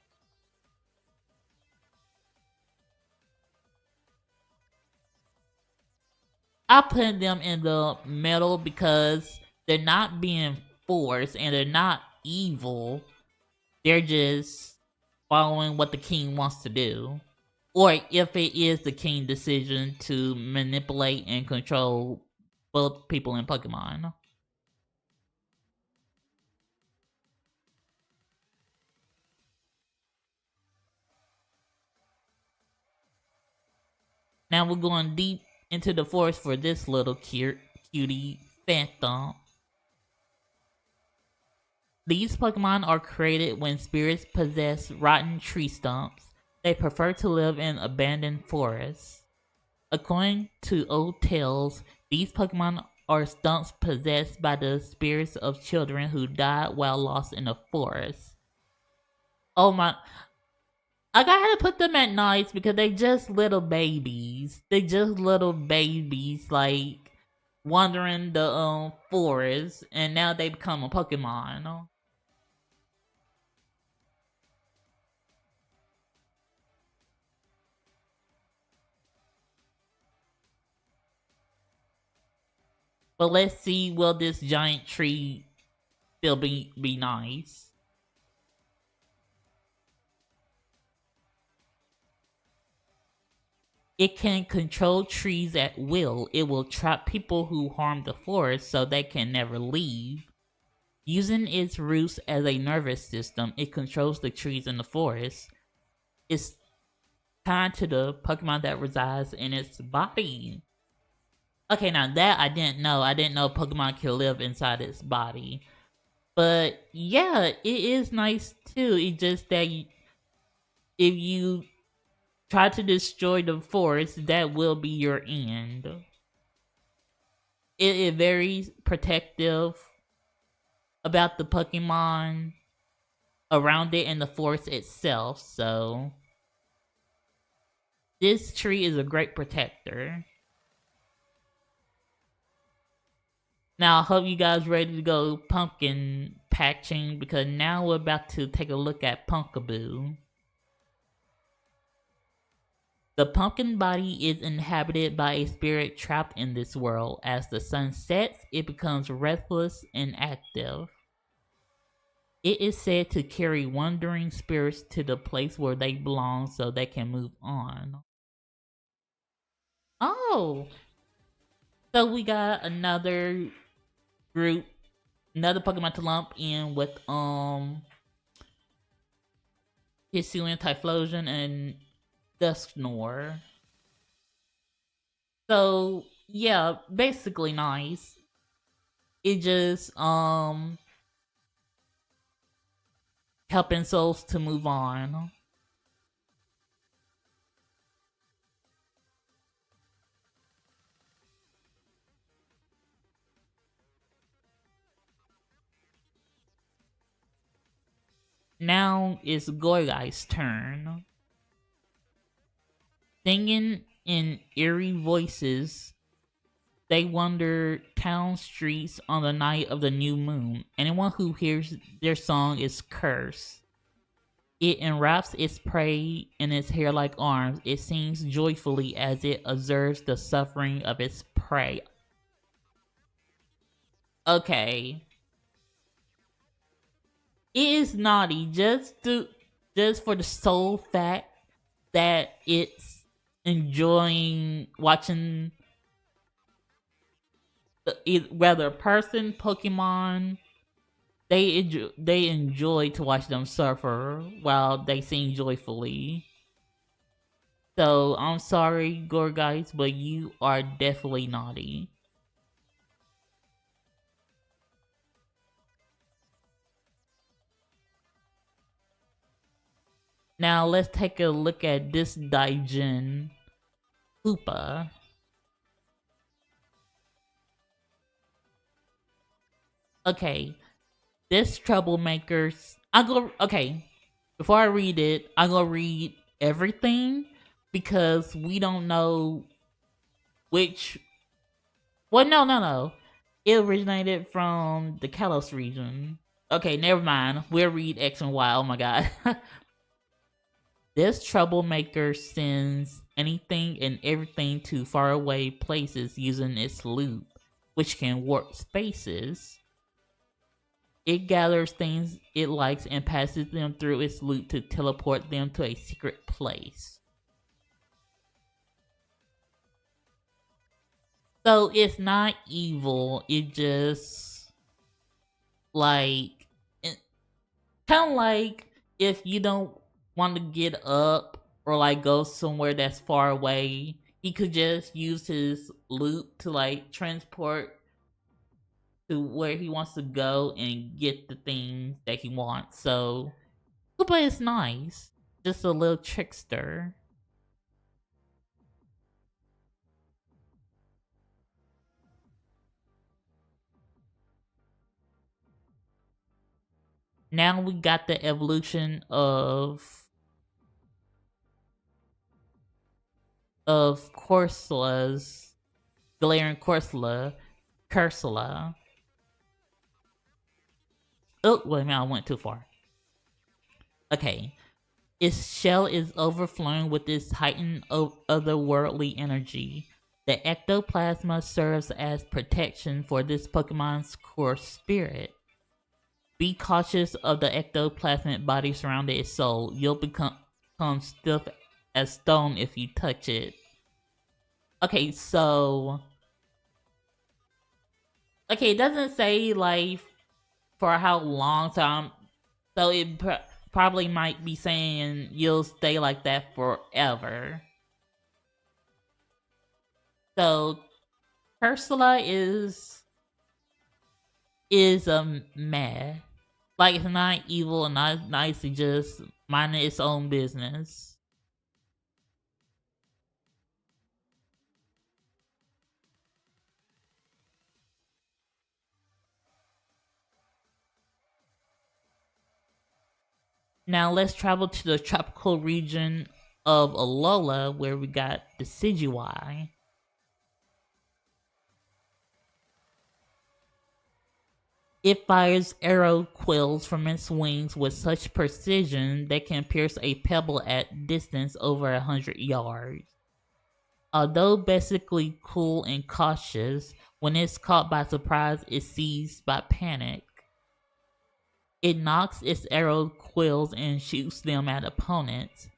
I put them in the middle because they're not being forced and they're not evil. They're just following what the king wants to do. Or if it is the king's decision to manipulate and control both people in Pokemon. Now we're going deep into the forest for this little cutie Phantom. These Pokemon are created when spirits possess rotten tree stumps. They prefer to live in abandoned forests. According to old tales, these Pokemon are stumps possessed by the spirits of children who died while lost in the forest. Oh my, I gotta put them at nights because they just little babies. They just little babies, like wandering the forest, and now they become a Pokemon. But let's see, will this giant tree still be nice? It can control trees at will. It will trap people who harm the forest so they can never leave. Using its roots as a nervous system, it controls the trees in the forest. It's tied to the Pokemon that resides in its body. Okay, now that I didn't know. I didn't know Pokemon can live inside its body. But yeah, it is nice too. It's just that if you try to destroy the forest, that will be your end. It is very protective about the Pokemon around it and the forest itself, so this tree is a great protector. Now, I hope you guys ready to go pumpkin patching because now we're about to take a look at Pumpkaboo. The pumpkin body is inhabited by a spirit trapped in this world. As the sun sets, it becomes restless and active. It is said to carry wandering spirits to the place where they belong so they can move on. Oh, so we got another group, another Pokemon to lump in with Hisuian Typhlosion and Dusknoir. So yeah, basically nice. It just helping souls to move on. Now it's Goyai's turn. Singing in eerie voices, they wander town streets on the night of the new moon. Anyone who hears their song is cursed. It enwraps its prey in its hair-like arms. It sings joyfully as it observes the suffering of its prey. Okay. It is naughty just for the sole fact that it's enjoying watching whether a person, Pokemon, they enjoy to watch them suffer while they sing joyfully. So I'm sorry, Gore guys, but you are definitely naughty. Now let's take a look at this Daijin Hoopa. Okay, this troublemakers. I go okay. Before I read it, I go read everything because we don't know which. Well, no. It originated from the Kalos region. Okay, never mind. We'll read X and Y. Oh my god. This troublemaker sends anything and everything to faraway places using its loop, which can warp spaces. It gathers things it likes and passes them through its loop to teleport them to a secret place. So it's not evil, it just like kind of like if you don't want to get up or like go somewhere that's far away, he could just use his loop to like transport to where he wants to go and get the thing that he wants. So Koopa is nice, just a little trickster. Now we got the evolution of Corsolas, Galarian Corsola, Cursula. Oh, wait a minute, I went too far. Okay. Its shell is overflowing with this heightened otherworldly energy. The ectoplasma serves as protection for this Pokemon's core spirit. Be cautious of the ectoplasmic body surrounding its soul. You'll become stiff as stone if you touch it. Okay, so okay, it doesn't say like for how long time, so it probably might be saying you'll stay like that forever. So Ursula is a meh. Like it's not evil and not nice. It just minding its own business. Now let's travel to the tropical region of Alola, where we got the Decidueye. It fires arrow quills from its wings with such precision they can pierce a pebble at distance over 100 yards. Although basically cool and cautious, when it's caught by surprise, it's seized by panic. It knocks its arrow quills and shoots them at opponents.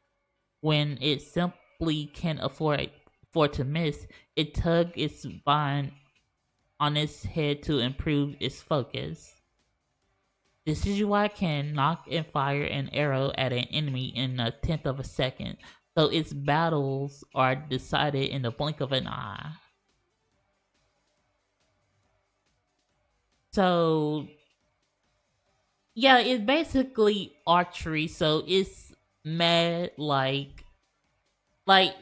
When it simply can't afford to miss, it tugs its vine on its head to improve its focus. This is why it can knock and fire an arrow at an enemy in a tenth of a second, so its battles are decided in the blink of an eye. So yeah, it's basically archery, so it's mad like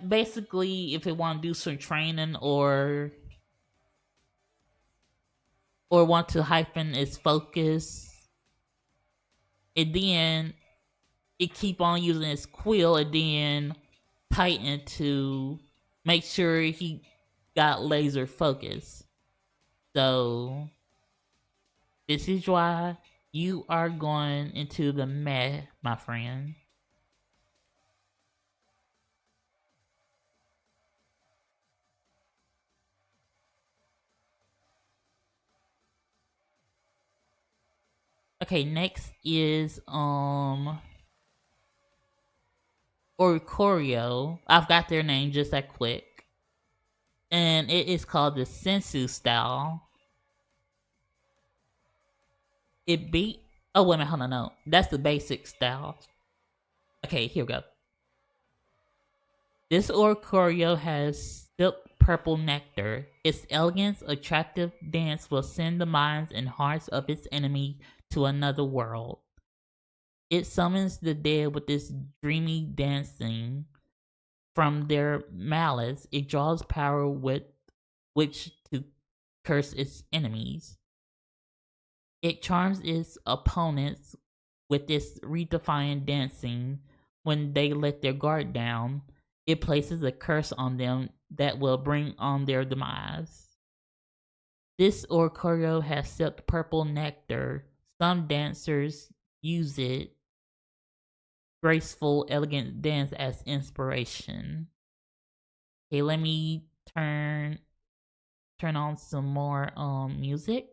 basically if it want to do some training or want to hyphen its focus, and then it keep on using its quill and then tighten to make sure he got laser focus. So this is why you are going into the meh, my friend. Okay, next is Oricorio. I've got their name just that quick. And it is called the Sensu style. It beat oh wait a minute, hold on, no. That's the basic style. Okay, here we go. This Oricorio has silk purple nectar. Its elegant, attractive dance will send the minds and hearts of its enemy to another world. It summons the dead with its dreamy dancing. From their malice, it draws power with which to curse its enemies. It charms its opponents with its redefined dancing. When they let their guard down, it places a curse on them that will bring on their demise. This Orcorio has silk purple nectar. Some dancers use it graceful, elegant dance as inspiration. Okay, let me turn on some more music.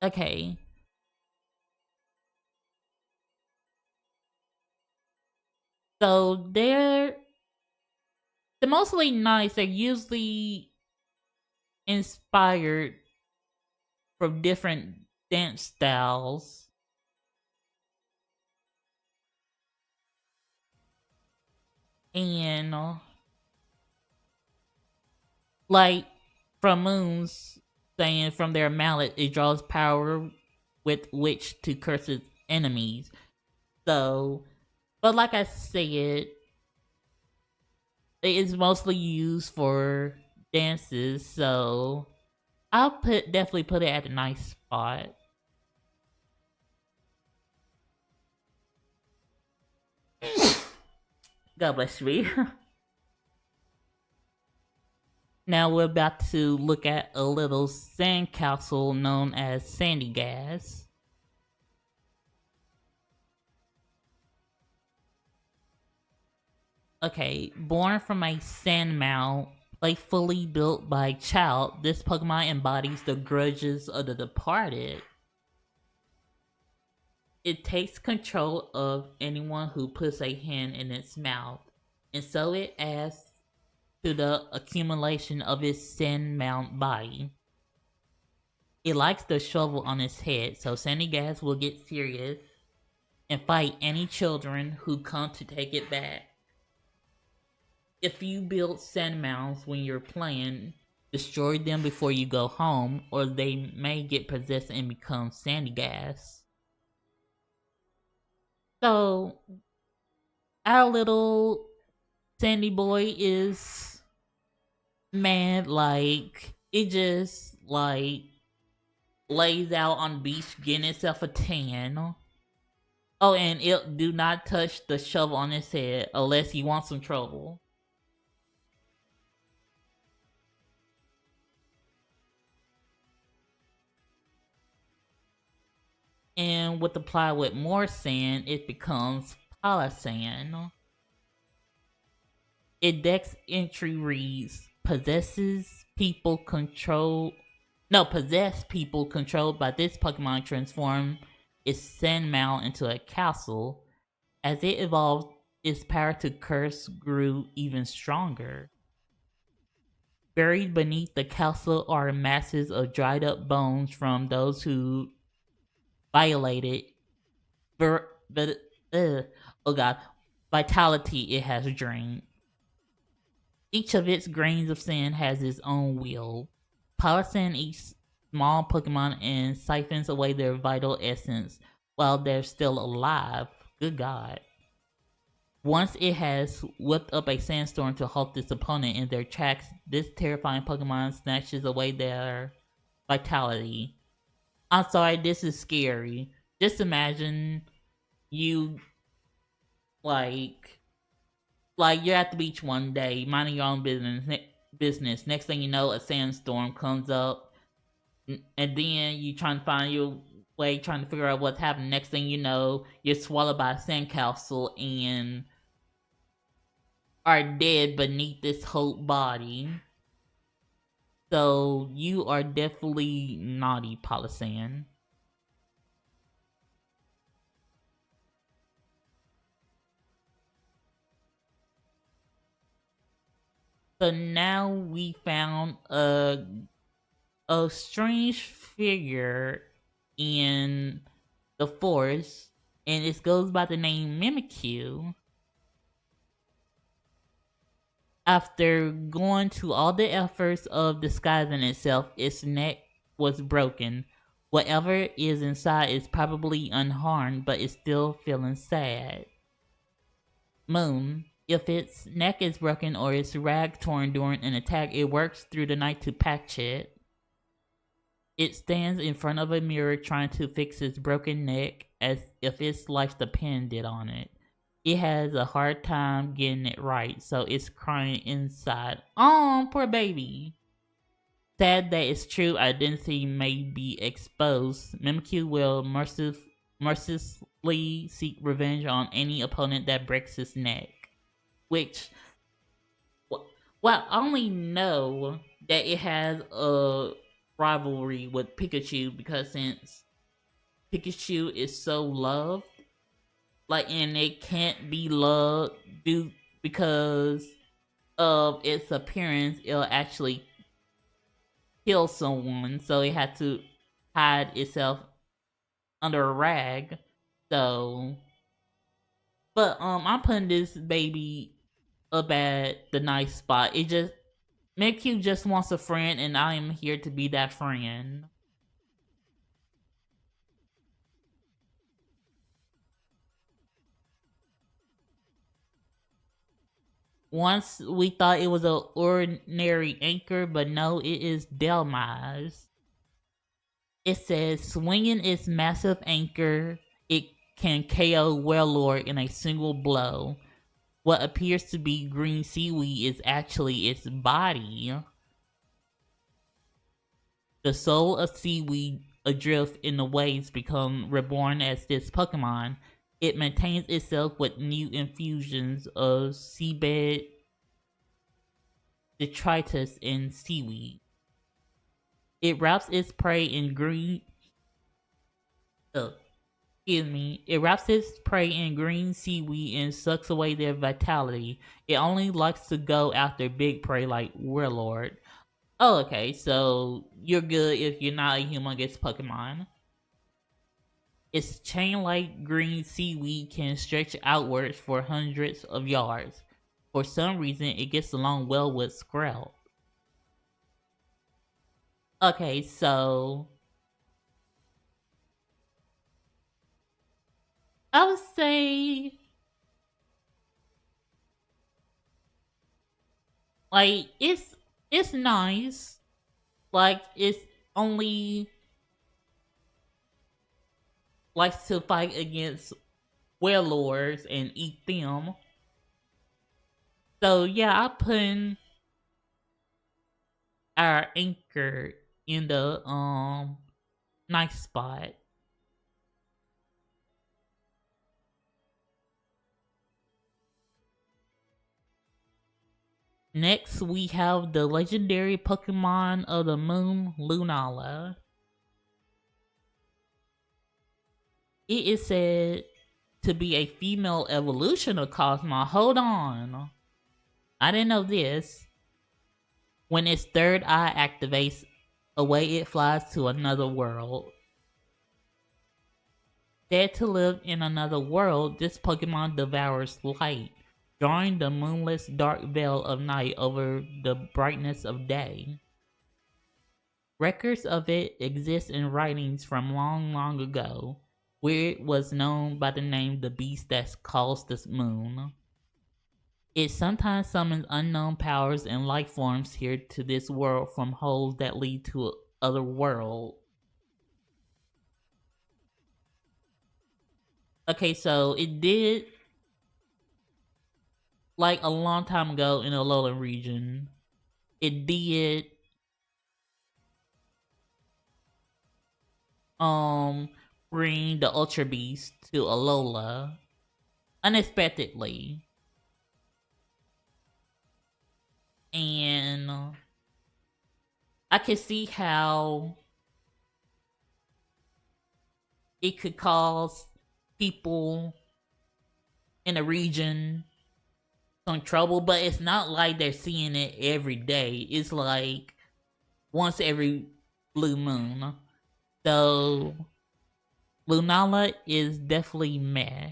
Okay. So they're mostly nice. They're usually inspired from different dance styles. And like from Moon's saying from their mallet it draws power with which to curse its enemies. So but like I said, it is mostly used for dances, so I'll definitely put it at a nice spot. God bless me. Now we're about to look at a little sandcastle known as Sandy Gas. Okay, born from a sand mound, playfully built by a child, this Pokemon embodies the grudges of the departed. It takes control of anyone who puts a hand in its mouth, and so it adds to the accumulation of its sand mound body. It likes the shovel on its head, so Sandy Gas will get serious and fight any children who come to take it back. If you build sand mounds when you're playing, destroy them before you go home, or they may get possessed and become Sandy Gas. So, our little Sandy boy is mad, like, it just, like, lays out on the beach getting itself a tan. Oh, and it do not touch the shovel on his head unless you want some trouble. And with apply with more sand, it becomes Palisand. It dex entry reads possess people controlled by this Pokemon transform its sand mound into a castle. As it evolved, its power to curse grew even stronger. Buried beneath the castle are masses of dried up bones from those who violated the oh god vitality it has drained. Each of its grains of sand has its own will. Palisand eats small Pokemon and siphons away their vital essence while they're still alive. Good god. Once it has whipped up a sandstorm to halt its opponent in their tracks, this terrifying Pokemon snatches away their vitality. I'm sorry, this is scary. Just imagine you like you're at the beach one day, minding your own business. Next thing you know, a sandstorm comes up, and then you trying to find way trying to figure out what's happening. Next thing you know, you're swallowed by a sandcastle and are dead beneath this whole body. So you are definitely naughty, Polisan. So now we found a strange figure in the forest, and it goes by the name Mimikyu. After going to all the efforts of disguising itself, its neck was broken. Whatever is inside is probably unharmed, but it's still feeling sad. Moon. If its neck is broken or its rag torn during an attack, it works through the night to patch it. It stands in front of a mirror trying to fix its broken neck as if its life depended on it. It has a hard time getting it right, so it's crying inside. Oh, poor baby. Sad that its true identity may be exposed, Mimikyu will mercilessly seek revenge on any opponent that breaks its neck. Which, well, I only know that it has a rivalry with Pikachu because since Pikachu is so loved, like, and it can't be loved due because of its appearance, it'll actually kill someone, so it had to hide itself under a rag. So, but I'm putting this baby up at the nice spot. It just Mickey just wants a friend, and I am here to be that friend. Once we thought it was an ordinary anchor, but no, it is Delmai's. It says, swinging its massive anchor, it can KO Warlord in a single blow. What appears to be green seaweed is actually its body. The soul of seaweed adrift in the waves become reborn as this Pokemon. It maintains itself with new infusions of seabed, detritus, and seaweed. It wraps its prey in green. Excuse me. It wraps its prey in green seaweed and sucks away their vitality. It only likes to go after big prey like Warlord. Oh, okay. So you're good if you're not a humongous Pokemon. Its chain-like green seaweed can stretch outwards for hundreds of yards. For some reason, it gets along well with Sprout. Okay, so I would say, like, it's nice. Like, it's only likes to fight against warlords and eat them. So yeah, I put our anchor in the nice spot. Next, we have the legendary Pokemon of the Moon, Lunala. It is said to be a female evolution of Cosmo. Hold on. I didn't know this. When its third eye activates, away it flies to another world. Said to live in another world, this Pokemon devours light, drawing the moonless dark veil of night over the brightness of day. Records of it exist in writings from long, long ago, where it was known by the name the beast that calls the moon. It sometimes summons unknown powers and life forms here to this world from holes that lead to other world. Okay, so it did, like, a long time ago in the Alolan region. It did bring the Ultra Beast to Alola unexpectedly. And I can see how it could cause people in the region some trouble, but it's not like they're seeing it every day. It's like once every blue moon. So Lunala is definitely meh.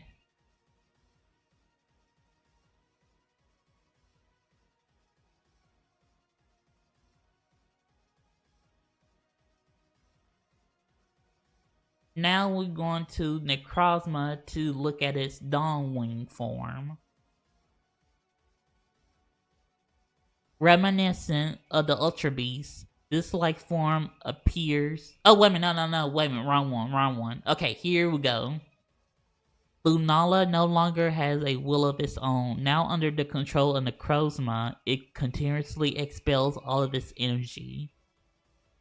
Now we're going to Necrozma to look at its Dawnwing form. Reminiscent of the Ultra Beast, this like form appears. Oh, wait a minute, no, wait a minute, wrong one. Okay, here we go. Lunala no longer has a will of its own. Now under the control of Necrozma, it continuously expels all of its energy.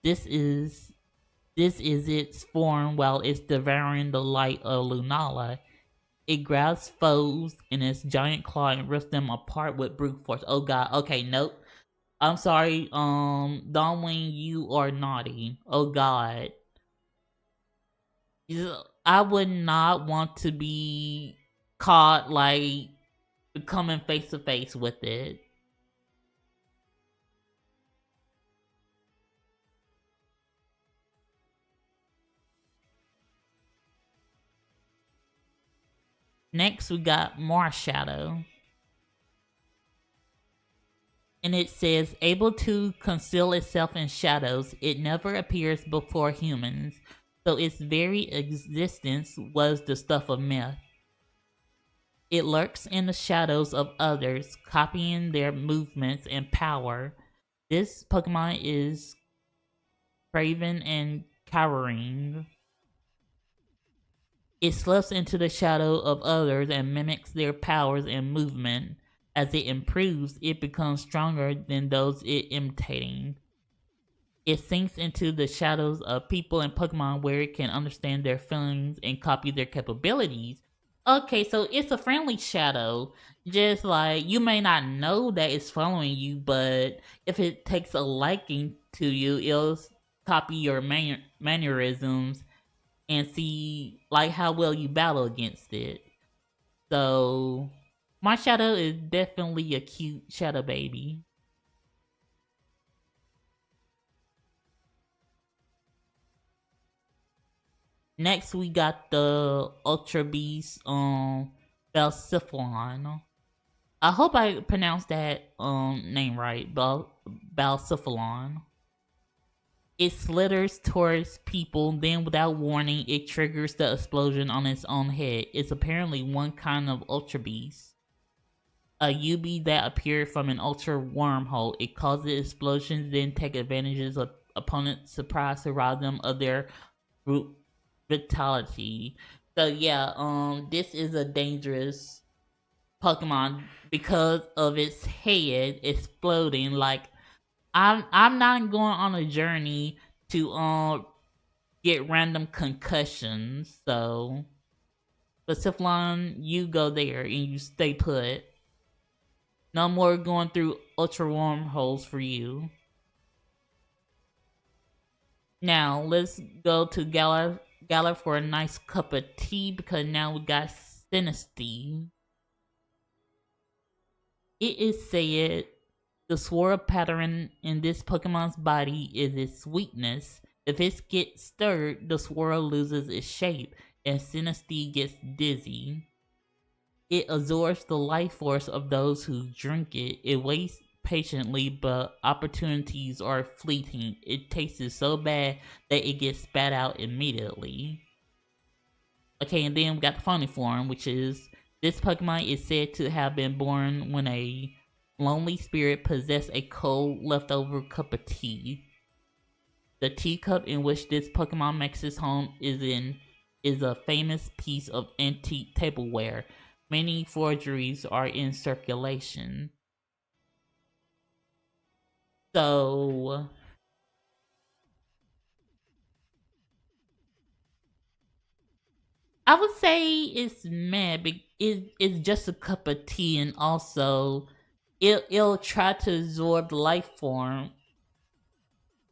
This is its form while it's devouring the light of Lunala. It grabs foes in its giant claw and rips them apart with brute force. Oh god, okay, nope. I'm sorry, Dawnwing, you are naughty. Oh god. I would not want to be caught like coming face to face with it. Next we got Marshadow. And it says, able to conceal itself in shadows, it never appears before humans, so its very existence was the stuff of myth. It lurks in the shadows of others, copying their movements and power. This Pokemon is craven and cowering. It slips into the shadow of others and mimics their powers and movement. As it improves, it becomes stronger than those it imitating. It sinks into the shadows of people and Pokemon where it can understand their feelings and copy their capabilities. Okay, so it's a friendly shadow. Just like you may not know that it's following you, but if it takes a liking to you, it'll copy your mannerisms and see like how well you battle against it. So my shadow is definitely a cute shadow baby. Next, we got the Ultra Beast, Balsiphalon. I hope I pronounced that name right, Balsiphalon. It slithers towards people, then without warning, it triggers the explosion on its own head. It's apparently one kind of Ultra Beast. A UB that appeared from an Ultra wormhole. It causes explosions, then take advantages of opponents' surprise to rob them of their vitality. So yeah, this is a dangerous Pokemon because of its head exploding. Like I'm not going on a journey to get random concussions. So Pacificlon, you go there and you stay put. No more going through ultra wormholes for you. Now let's go to Gala for a nice cup of tea because now we got Sinistea. It is said the swirl pattern in this Pokemon's body is its weakness. If it gets stirred, the swirl loses its shape and Sinistea gets dizzy. It absorbs the life force of those who drink it. It waits patiently, but opportunities are fleeting. It tastes so bad that it gets spat out immediately. Okay, and then we got the funny form, which is this Pokemon is said to have been born when a lonely spirit possessed a cold leftover cup of tea. The teacup in which this Pokemon makes its home is a famous piece of antique tableware. Many forgeries are in circulation. So I would say it's mad. It's just a cup of tea, and also it'll try to absorb the life form,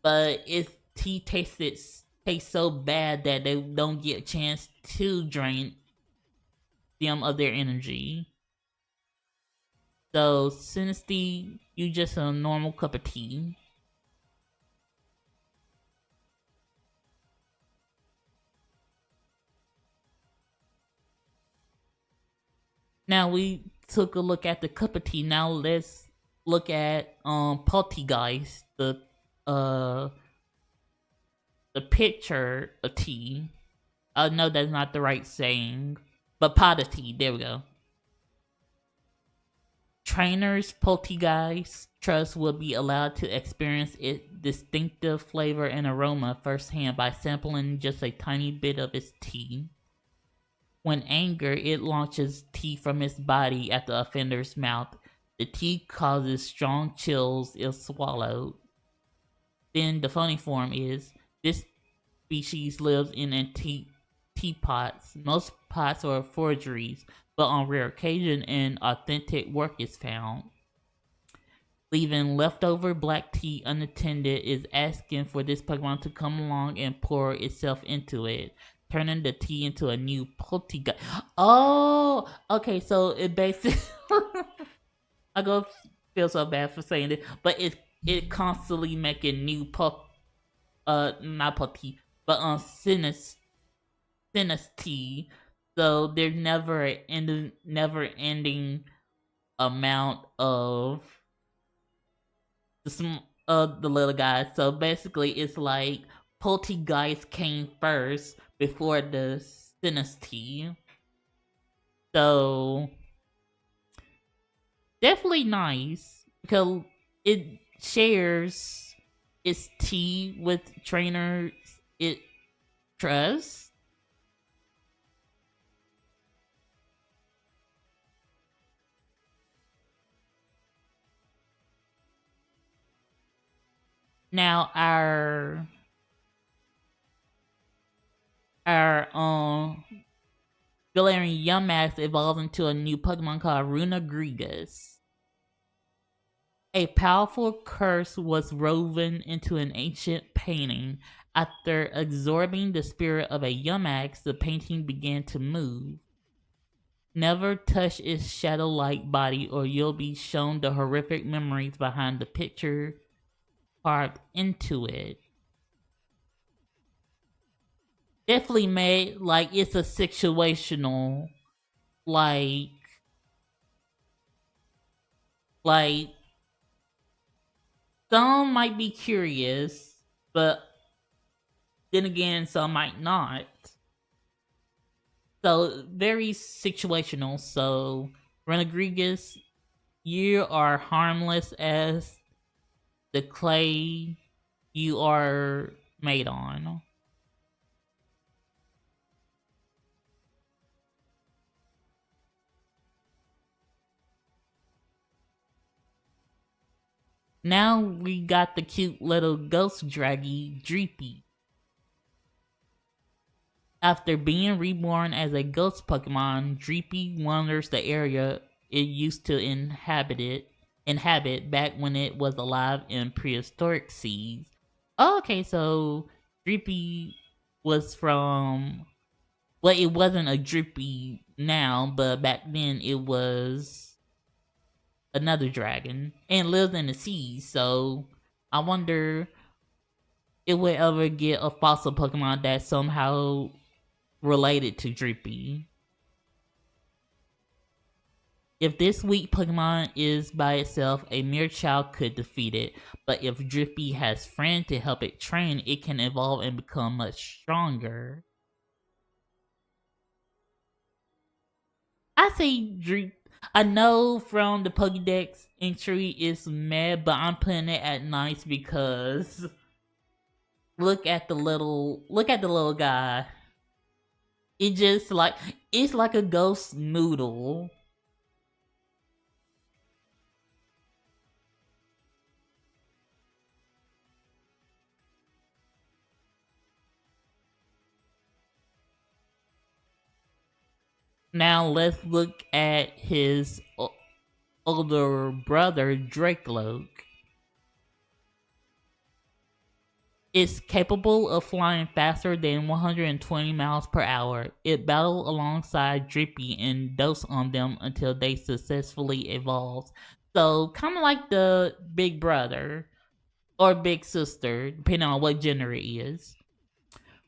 but its tea tastes so bad that they don't get a chance to drain them of their energy. So Synesty, you just a normal cup of tea. Now we took a look at the cup of tea. Now let's look at Poltergeist, uh the picture of tea. I know that's not the right saying, but pot of tea. There we go. Trainers Poltergeist Trust will be allowed to experience its distinctive flavor and aroma firsthand by sampling just a tiny bit of its tea. When angered, it launches tea from its body at the offender's mouth. The tea causes strong chills if swallowed. Then the funny form is this species lives in antique teapots. Most pots are forgeries, but on rare occasion an authentic work is found. Leaving leftover black tea unattended is asking for this Pokemon to come along and pour itself into it, turning the tea into a new Polteageist. Oh, okay, so it basically. I go feel so bad for saying it, but it constantly making new not Polti, but Sinistea. So there's never ending amount of the little guys. So basically, it's like Poltergeist came first before the Sinistea. So definitely nice because it shares its tea with trainers it trusts. Now our Galarian Yamax evolved into a new Pokemon called Runagrigus. A powerful curse was woven into an ancient painting. After absorbing the spirit of a Yamax, the painting began to move. Never touch its shadow-like body or you'll be shown the horrific memories behind the picture carved into it. Definitely made like it's a situational, like like some might be curious, but then again some might not. So very situational. So Renegrigus, you are harmless as the clay you are made on. Now we got the cute little ghost draggy Dreepy. After being reborn as a ghost Pokemon, Dreepy wanders the area it used to inhabit back when it was alive in prehistoric seas. Oh, okay, so Dreepy was from well, it wasn't a Drippy now, but back then it was another dragon and lived in the seas. So I wonder if we ever get a fossil Pokemon that's somehow related to Drippy. If this weak Pokemon is by itself, a mere child could defeat it. But if Drippy has friends to help it train, it can evolve and become much stronger. I say Drip. I know from the Pokédex entry it's mad, but I'm putting it at nice because look at the little guy. It just like it's like a ghost noodle. Now let's look at his older brother, Drakeloak. It's capable of flying faster than 120 miles per hour. It battled alongside Drippy and dosed on them until they successfully evolved. So, kind of like the big brother or big sister, depending on what gender it is.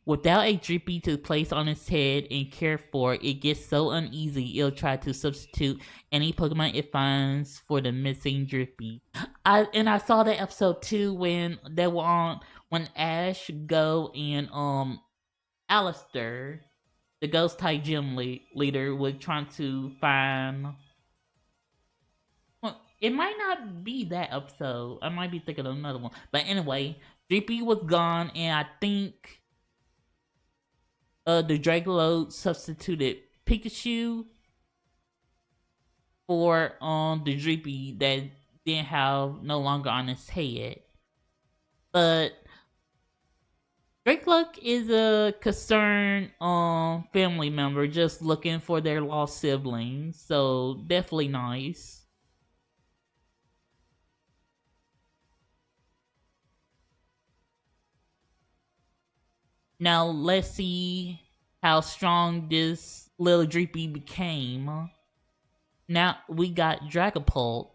Without a Drippy to place on its head and care for, it gets so uneasy it'll try to substitute any Pokemon it finds for the missing Drippy. I saw that episode too when they were on when Ash, Go, and Alistair, the Ghost type gym leader, was trying to find. Well, it might not be that episode. I might be thinking of another one. But anyway, Drippy was gone, and I think the Dragoload substituted Pikachu for the Drippy that didn't have no longer on his head. But Drake is a concerned family member just looking for their lost siblings, so definitely nice. Now let's see how strong this little Dreepy became. Now we got Dragapult.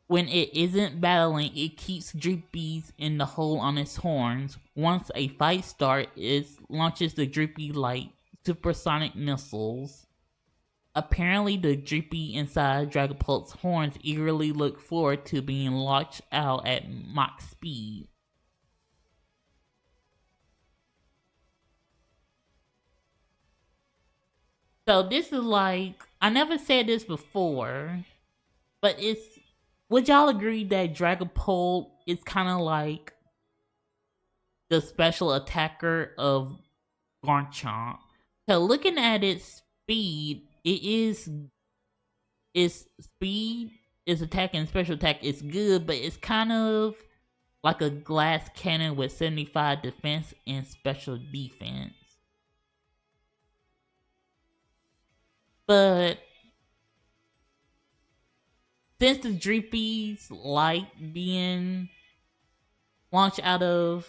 When it isn't battling, it keeps Dreepies in the hole on its horns. Once a fight starts, it launches the Dreepy like supersonic missiles. Apparently, the Dreepy inside Dragapult's horns eagerly look forward to being launched out at Mach speed. So this is like, I never said this before, but would y'all agree that Dragapult is kind of like the special attacker of Garchomp? So looking at its speed, its speed, its attack and special attack is good, but it's kind of like a glass cannon with 75 defense and special defense. But since the Dreepies like being launched out of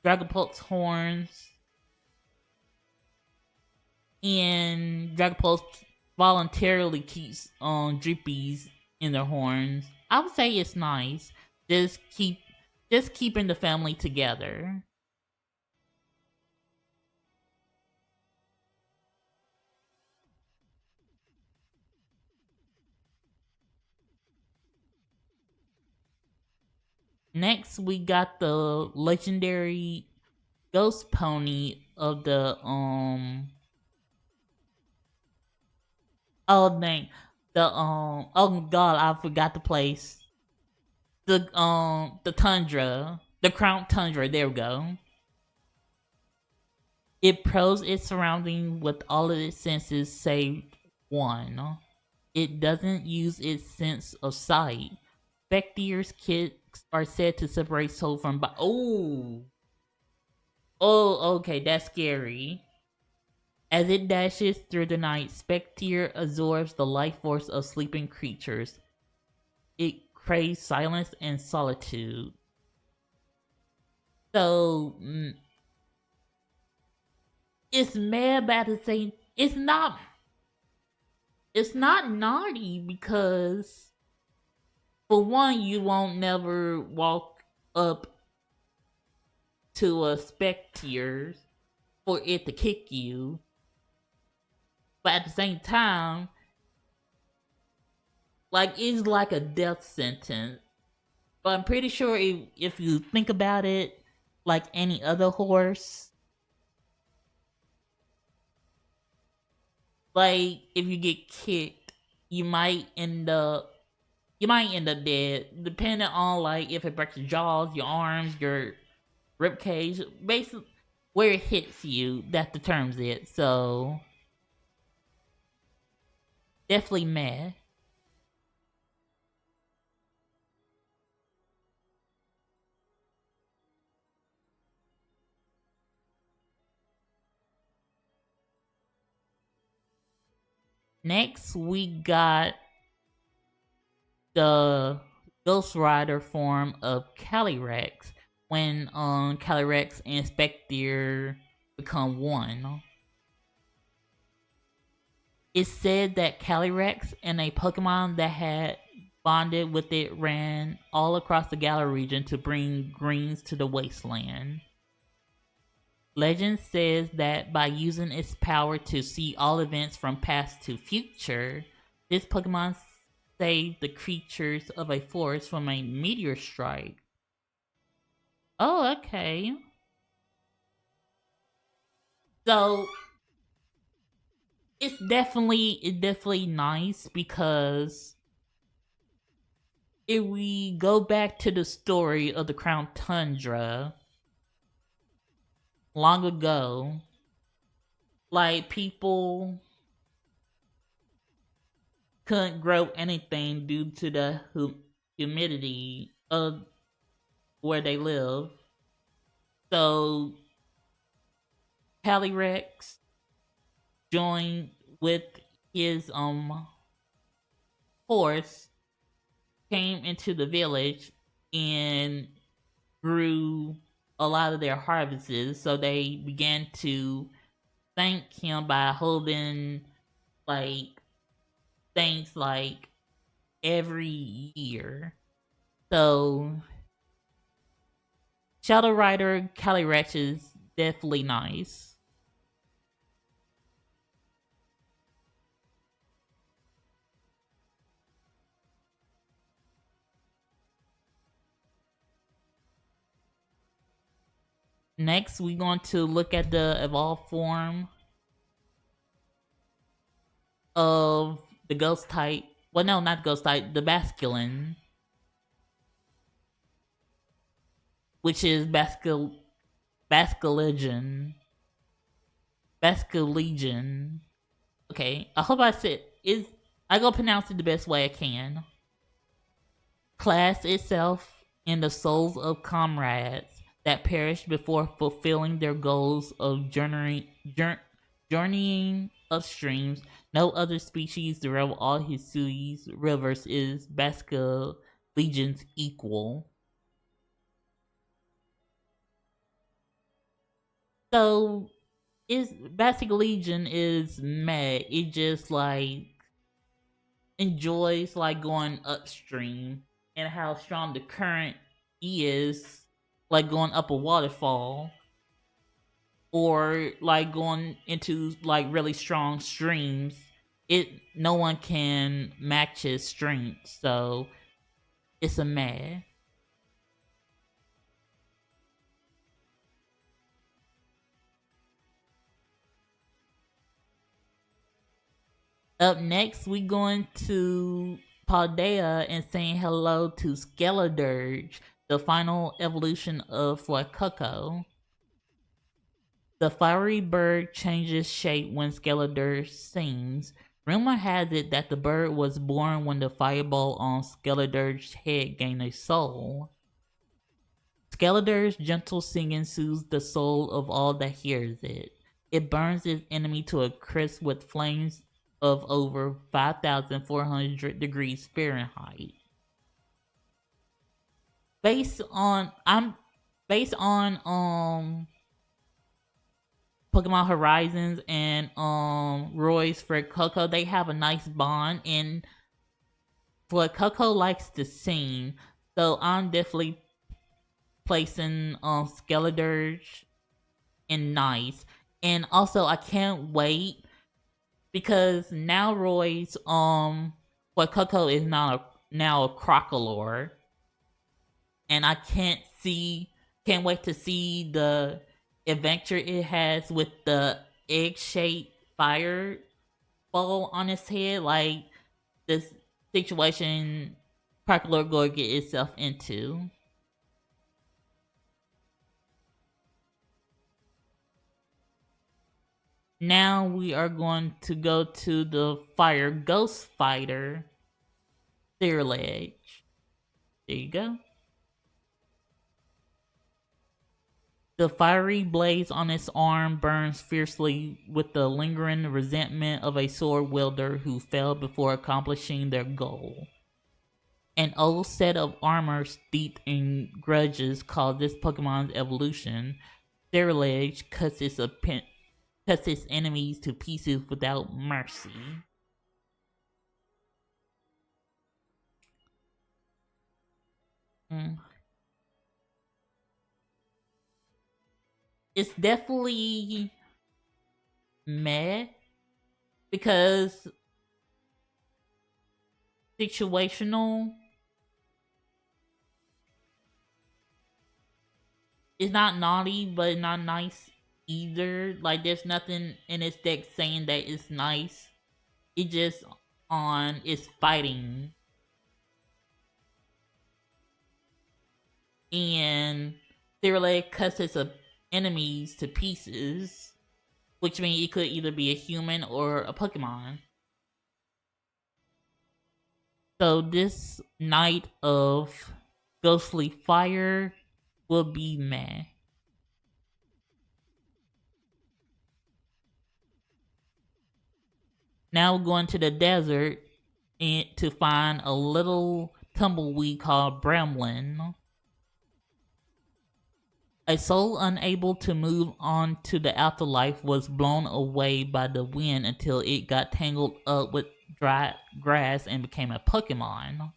Dragapult's horns, and Dragapult voluntarily keeps Dreepies in their horns, I would say it's nice. Just keeping the family together. Next, we got the legendary ghost pony of the oh dang, the oh god, I forgot the place. The tundra, the Crown Tundra. There we go. It probes its surrounding with all of its senses save one. It doesn't use its sense of sight. Spectre's kicks are said to separate soul from body. Oh, okay, that's scary. As it dashes through the night, Spectre absorbs the life force of sleeping creatures. It craves silence and solitude. So, it's mad bad to say it's not. It's not naughty because, for one, you won't never walk up to a Spectre for it to kick you. But at the same time, like, it's like a death sentence. But I'm pretty sure if you think about it, like any other horse, like if you get kicked, you might end up dead, depending on like if it breaks your jaws, your arms, your rib cage, basically where it hits you that determines it. So definitely mad. Next, we got the Ghost Rider form of Calyrex when Calyrex and Spectre become one. It said that Calyrex and a Pokemon that had bonded with it ran all across the Galar region to bring greens to the wasteland. Legend says that by using its power to see all events from past to future, this Pokemon saved the creatures of a forest from a meteor strike. Oh, okay. So it's definitely nice because if we go back to the story of the Crown Tundra long ago, like people couldn't grow anything due to the humidity of where they live. So Calyrex joined with his horse, came into the village and grew a lot of their harvests. So they began to thank him by holding like things like every year. So Shadow Rider Calyrex is definitely nice. Next, we're going to look at the evolved form of the ghost type. Well, no, not ghost type, the Basculin, which is Basculegion. Basculegion. Okay, I hope I said is. I gonna pronounce it the best way I can. Class itself in the souls of comrades that perished before fulfilling their goals of journeying upstreams. No other species throughout all Hisui's rivers is Basca Legion's equal. So, is Basca Legion is meh. It just like enjoys like going upstream and how strong the current is, like going up a waterfall or like going into like really strong streams. It no one can match his strength, so it's a meh. Up next, we going to Paldea and saying hello to Skeledirge, the final evolution of Fuecoco. The fiery bird changes shape when Skeledirge sings. Rumor has it that the bird was born when the fireball on Skeledirge's head gained a soul. Skeledirge's gentle singing soothes the soul of all that hears it. It burns its enemy to a crisp with flames of over 5,400 degrees Fahrenheit. Based on I'm based on Pokemon Horizons and Roy's for Coco, they have a nice bond, and for Coco likes to sing, so I'm definitely placing Skeledirge in nice. And also I can't wait because now Roy's for Coco is now a Crocolore, and I can't wait to see the adventure it has with the egg shaped fire ball on its head, like this situation Crocolore going to get itself into. Now we are going to go to the fire ghost fighter, Steerledge. There you go. The fiery blaze on its arm burns fiercely with the lingering resentment of a sword wielder who failed before accomplishing their goal. An old set of armor steeped in grudges called this Pokemon's evolution. Sterilage cuts its enemies to pieces without mercy. Mm. It's definitely meh because situational. It's not naughty, but not nice either. Like there's nothing in its deck saying that it's nice. It just on its fighting, and Sterilage cuts its enemies to pieces, which means it could either be a human or a Pokemon. So this Knight of Ghostly Fire will be meh. Now we're going to the desert to find a little tumbleweed called Bramlin. A soul unable to move on to the afterlife was blown away by the wind until it got tangled up with dry grass and became a Pokemon.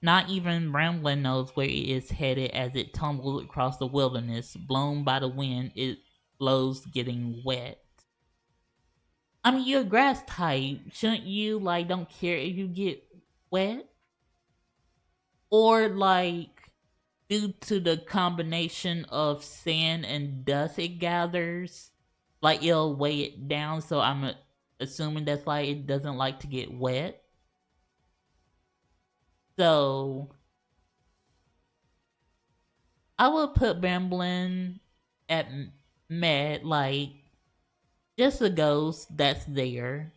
Not even Bramlin knows where it is headed as it tumbles across the wilderness. Blown by the wind, it blows getting wet. I mean, you're a grass type. Shouldn't you, like, don't care if you get wet? Or, like, due to the combination of sand and dust it gathers, like, it'll weigh it down. So I'm assuming that's why it doesn't like to get wet. So I would put Bamblin at Med, like, just a ghost that's there.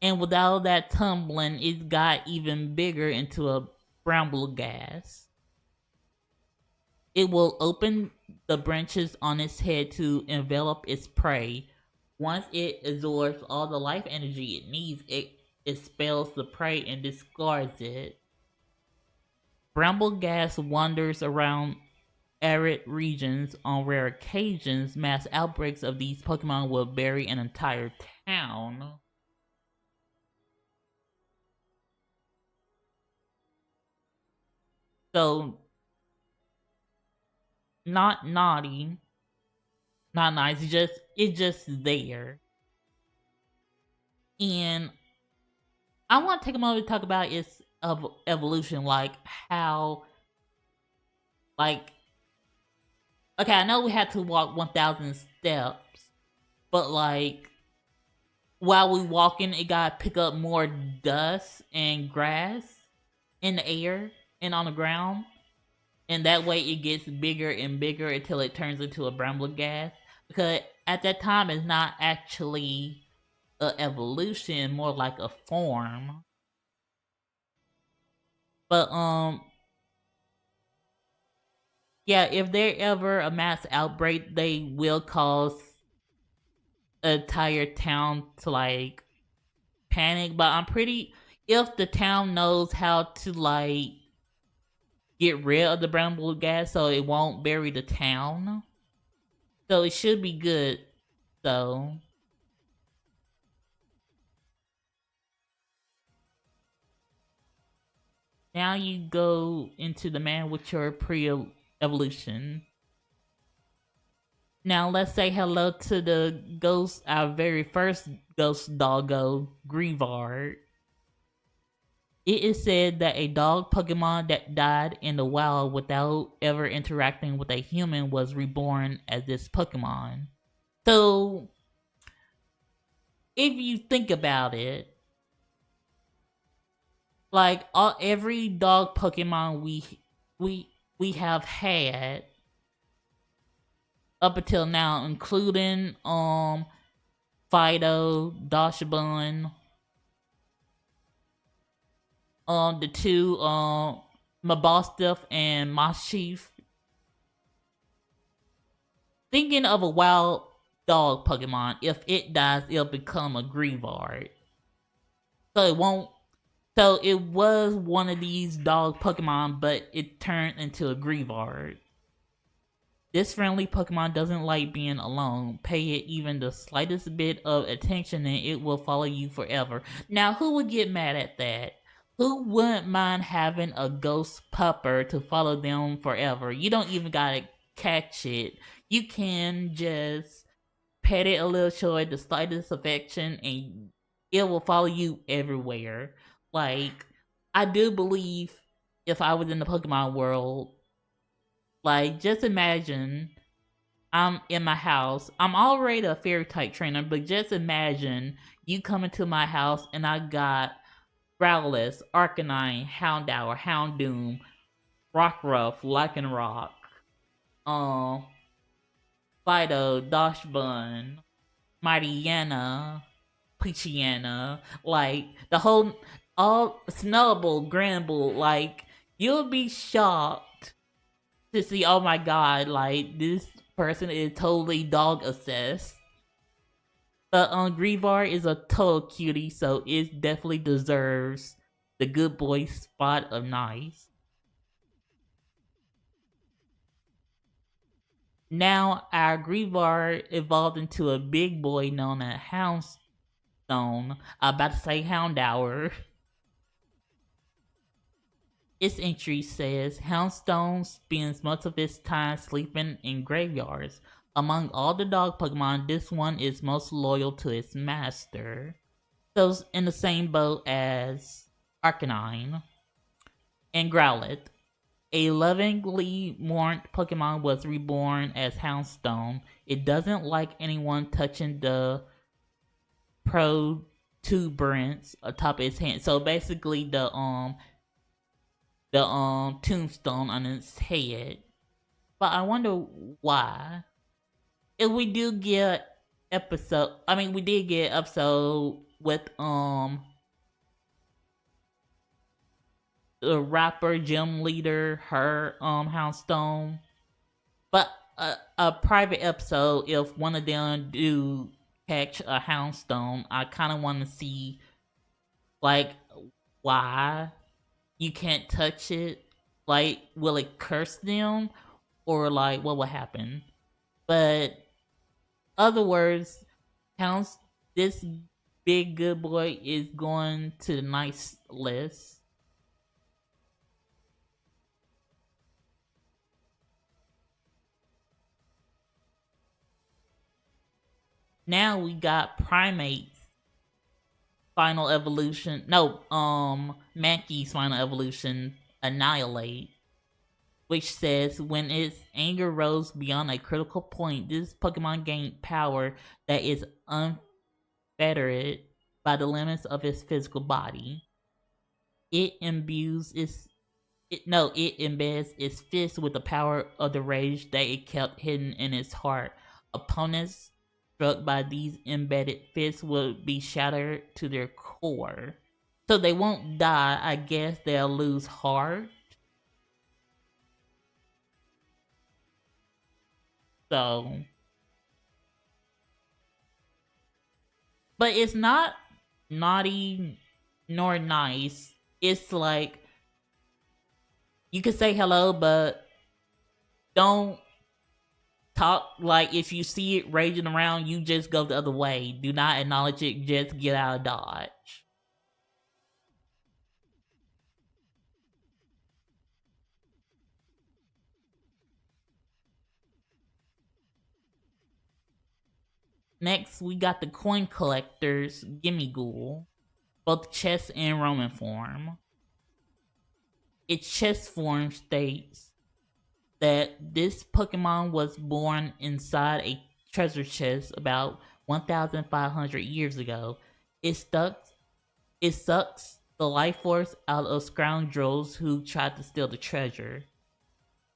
And without that tumbling, it got even bigger into a bramble gas. It will open the branches on its head to envelop its prey. Once it absorbs all the life energy it needs, it expels the prey and discards it. Bramble gas wanders around arid regions. On rare occasions, mass outbreaks of these Pokemon will bury an entire town. So, not naughty, not nice. It's just there. And I want to take a moment to talk about its evolution, like how, like, okay, I know we had to walk 1,000 steps, but like while we walking, it got to pick up more dust and grass in the air and on the ground, and that way it gets bigger and bigger until it turns into a bramble gas. Because at that time, it's not actually a evolution, more like a form. But yeah, if there ever a mass outbreak, they will cause an entire town to like panic. But I'm pretty if the town knows how to like get rid of the bramble gas, so it won't bury the town. So it should be good. So now you go into the man with your pre-evolution. Now let's say hello to the ghost, our very first ghost doggo, Grievard. It is said that a dog Pokemon that died in the wild without ever interacting with a human was reborn as this Pokemon. So, if you think about it, like every dog Pokemon we have had up until now, including Fido, Dashbun, the two, Mabostiff and Mashif. Thinking of a wild dog Pokemon, if it dies, it'll become a Greavard. So it won't. So it was one of these dog Pokemon, but it turned into a Greavard. This friendly Pokemon doesn't like being alone. Pay it even the slightest bit of attention and it will follow you forever. Now, who would get mad at that? Who wouldn't mind having a ghost pupper to follow them forever? You don't even gotta catch it. You can just pet it a little, show it the slightest affection, and it will follow you everywhere. Like, I do believe if I was in the Pokemon world, like, just imagine I'm in my house. I'm already a fairy type trainer, but just imagine you come into my house and I got Growlithe, Arcanine, Houndour, Houndoom, Rockruff, Lycanroc, um, Fido, Dashbun, Mightyena, Peachiana, like the whole, all Snubble, Granbull, like you'll be shocked to see, oh my god, like this person is totally dog obsessed. But Greavar is a total cutie, so it definitely deserves the good boy spot of nice. Now our Greavar evolved into a big boy known as Houndstone. I'm about to say Houndour. Its entry says Houndstone spends much of its time sleeping in graveyards. Among all the dog Pokemon, this one is most loyal to its master. So it's in the same boat as Arcanine and Growlithe. A lovingly mourned Pokemon was reborn as Houndstone. It doesn't like anyone touching the protuberance atop its hand. So basically the tombstone on its head. But I wonder why. If we do get episode, I mean, we did get episode with the rapper gym leader, her Houndstone, but a private episode. If one of them do catch a Houndstone, I kind of want to see like why you can't touch it. Like, will it curse them, or like what will happen? But other words, Hounds, this big good boy is going to the nice list. Now we got primates final evolution. No, Mankey's final evolution, Annihilate, which says when its anger rose beyond a critical point, this Pokemon gained power that is unfettered by the limits of its physical body. It imbues its it embeds its fist with the power of the rage that it kept hidden in its heart. Opponents struck by these embedded fists will be shattered to their core. So they won't die, I guess they'll lose heart. So, but it's not naughty nor nice. It's like you can say hello, but don't talk. Like if you see it raging around, you just go the other way. Do not acknowledge it. Just get out of dodge. Next, we got the coin collectors, Gimme Ghoul, both chess and Roman form. Its chess form states that this Pokemon was born inside a treasure chest about 1,500 years ago. It sucks the life force out of scoundrels who tried to steal the treasure.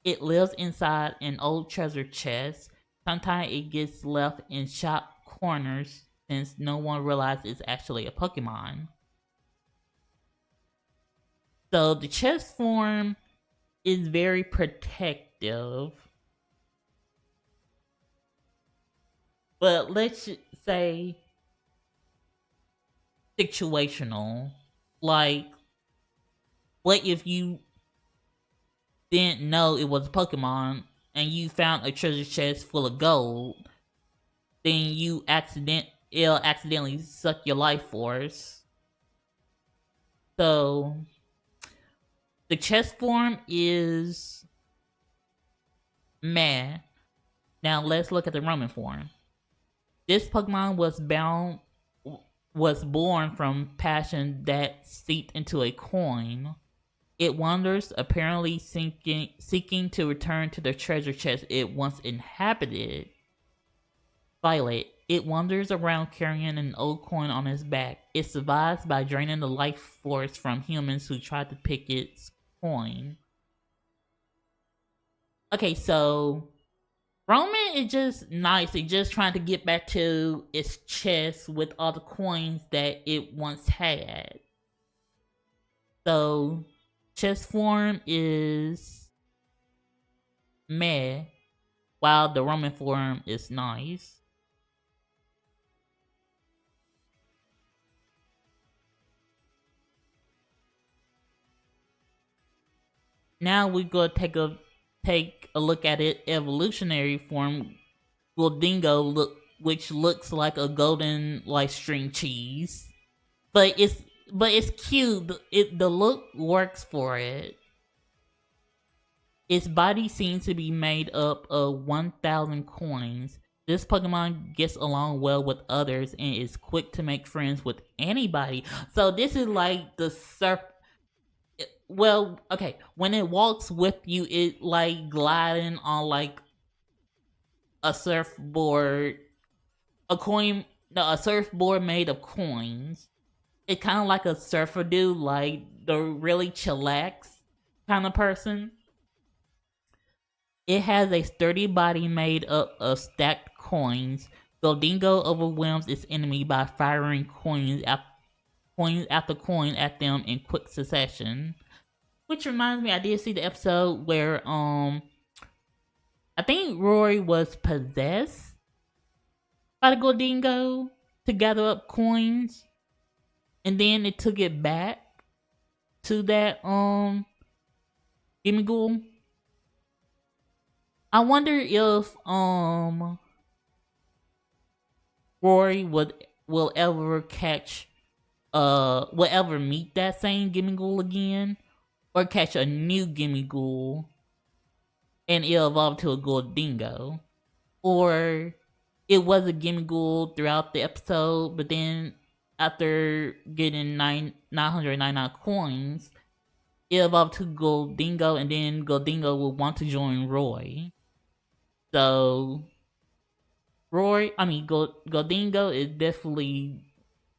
It lives inside an old treasure chest. Sometimes it gets left in shop corners since no one realized it's actually a Pokemon. So the chest form is very protective, but let's say situational. Like, what if you didn't know it was a Pokemon and you found a treasure chest full of gold? Then it'll accidentally suck your life force. So the chest form is meh. Now let's look at the Roman form. This Pokemon was born from passion that seeped into a coin. It wanders, apparently seeking to return to the treasure chest it once inhabited. Violet. It wanders around carrying an old coin on its back. It survives by draining the life force from humans who try to pick its coin. Okay, so Roman is just nice. It's just trying to get back to its chest with all the coins that it once had. So, chest form is meh, while the Roman form is nice. Now we go take a look at it evolutionary form. Goldingo which looks like a golden like string cheese, but it's cute. The look works for it. Its body seems to be made up of 1,000 coins. This Pokemon gets along well with others and is quick to make friends with anybody. So this is like the surf. Well, okay. When it walks with you, it like gliding on like a surfboard, a coin, no, a surfboard made of coins. It's kind of like a surfer dude, like the really chillax kind of person. It has a sturdy body made up of stacked coins. Goldingo overwhelms its enemy by firing coin after coin at them in quick succession. Which reminds me, I did see the episode where I think Rory was possessed by the Goldingo to gather up coins, and then it took it back to that Gimmighoul. I wonder if Rory will ever catch will ever meet that same Gimmighoul again, or catch a new Gimmighoul and it'll evolve to a Goldingo, or it was a Gimmighoul throughout the episode, but then after getting 999 coins, it evolved to Goldingo, and then Goldingo will want to join Roy. So Goldingo is definitely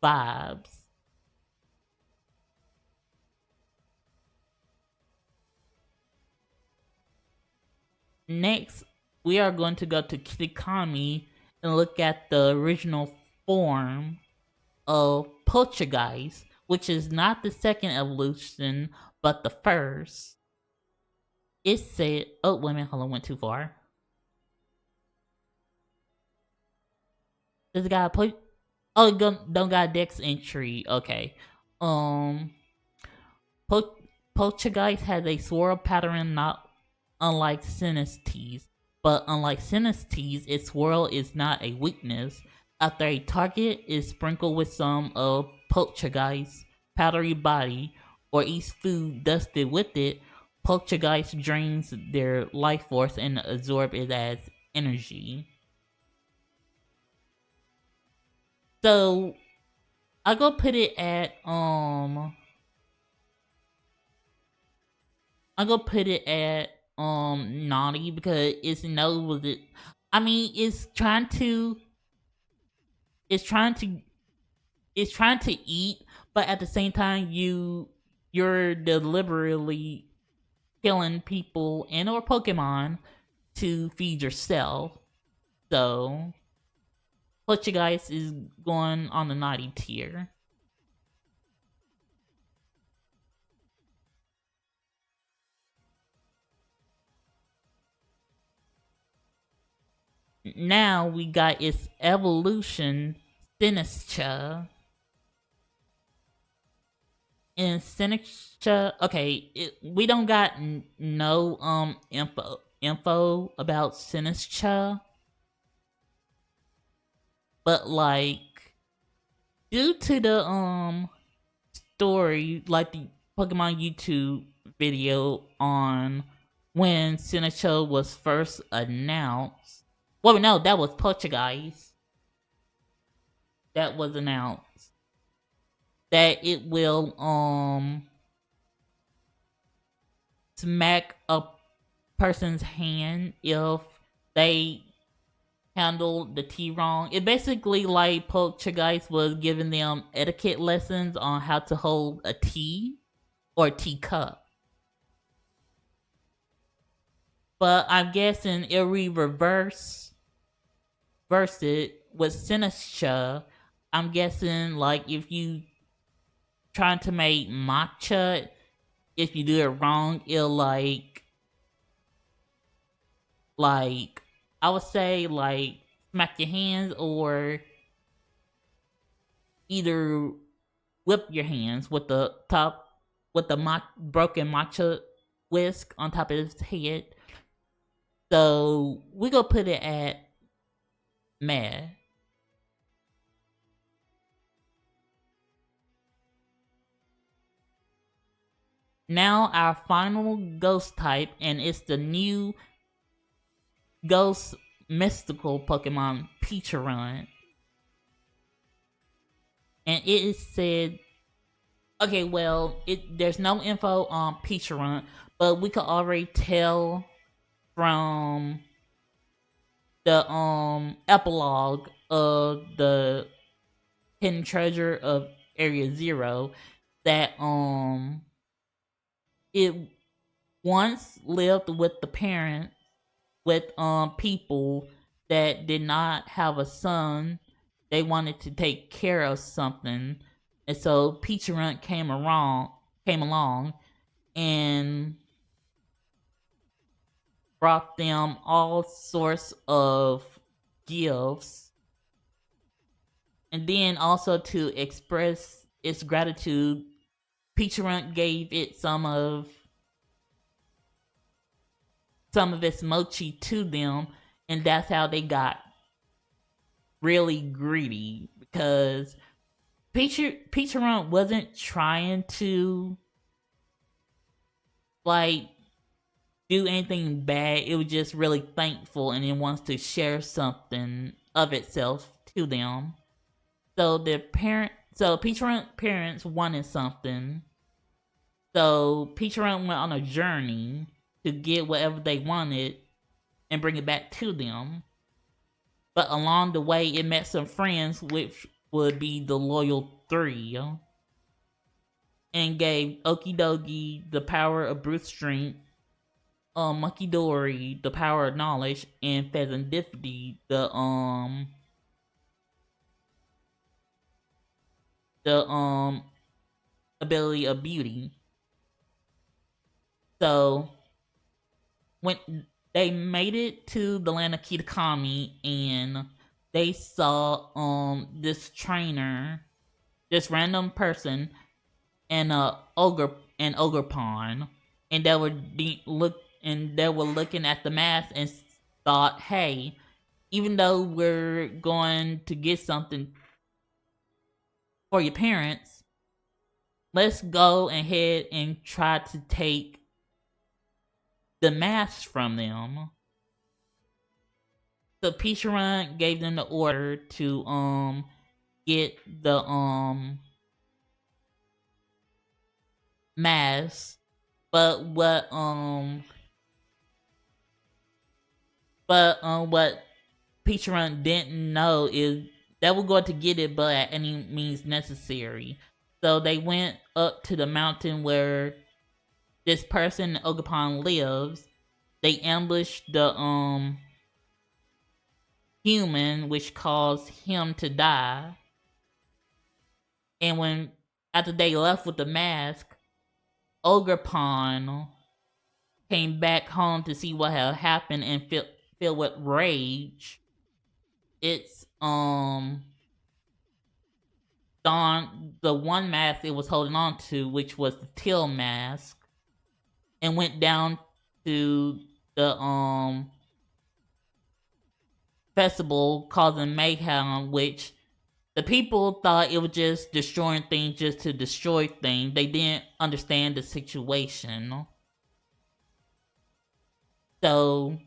vibes. Next, we are going to go to Kitakami and look at the original form of Poltergeist, which is not the second evolution, but the first. It said, oh, wait a minute, hold on, went too far. Does it got a oh, don't got Dex entry. Okay. Poltergeist has a swirl pattern not unlike Sinistese, but unlike Sinistese, its swirl is not a weakness. After a target is sprinkled with some of Poltergeist's powdery body, or eats food dusted with it, Poltergeist drains their life force and absorb it as energy. So I go put it at naughty because it's knows it. I mean, it's trying to eat, but at the same time you're deliberately killing people and or Pokemon to feed yourself. So Poltergeist is going on the naughty tier. Now we got its evolution, Sinister. In Sinister, okay, we don't got no info about Sinister, but like due to the story, like the Pokemon YouTube video on when Sinister was first announced. Well, no, that was Poltergeist. That was announced that it will smack a person's hand if they handle the tea wrong. It basically like Poltergeist was giving them etiquette lessons on how to hold a tea or a teacup. But I'm guessing if we reverse it with Sinister, I'm guessing like if you trying to make matcha, if you do it wrong, it'll like I would say like smack your hands or either whip your hands with the broken matcha whisk on top of his head. So we gonna put it at meh. Now our final ghost type, and it's the new ghost mystical Pokemon Peachurun. And it is said, okay, well, there's no info on Peachurun, but we could already tell from the epilogue of the Hidden Treasure of Area Zero that it once lived with the parents with people that did not have a son. They wanted to take care of something, and so Peachurun came along and brought them all sorts of gifts. And then also to express its gratitude, Peachurun gave it some of its mochi to them, and that's how they got really greedy because Peachurun wasn't trying to like do anything bad. It was just really thankful and it wants to share something of itself to them. So Peachurun parents wanted something. So Peachurun went on a journey to get whatever they wanted and bring it back to them. But along the way, it met some friends, which would be the Loyal Three, and gave Okidogi the power of brute strength, Munkidori the power of knowledge, and Pheasantipede the ability of beauty. So when they made it to the land of Kitakami and they saw this trainer, this random person, and ogre pawn, and they were looking at the mask and thought, hey, even though we're going to get something for your parents, let's go ahead and try to take the mask from them. So Peachurun gave them the order to get the mask, but what Peachurun didn't know is that we're going to get it, but at any means necessary. So they went up to the mountain where this person Ogerpon lives. They ambushed the human, which caused him to die. And when after they left with the mask, Ogrepon came back home to see what had happened and filled with rage. It's on the one mask it was holding on to, which was the teal mask, and went down to the festival causing mayhem, which the people thought it was just destroying things just to destroy things. They didn't understand the situation. So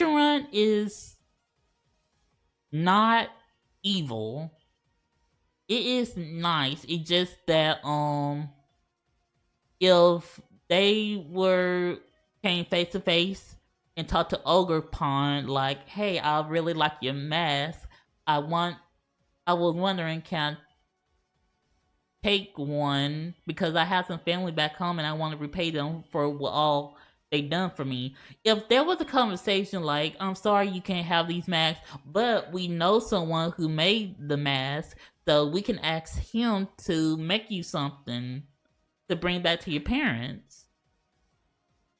Run is not evil. It is nice. It's just that if they came face to face and talked to Ogrepon like, hey, I really like your mask. I was wondering, can I take one because I have some family back home and I want to repay them for what all they done for me. If there was a conversation like, I'm sorry you can't have these masks, but we know someone who made the mask, so we can ask him to make you something to bring back to your parents.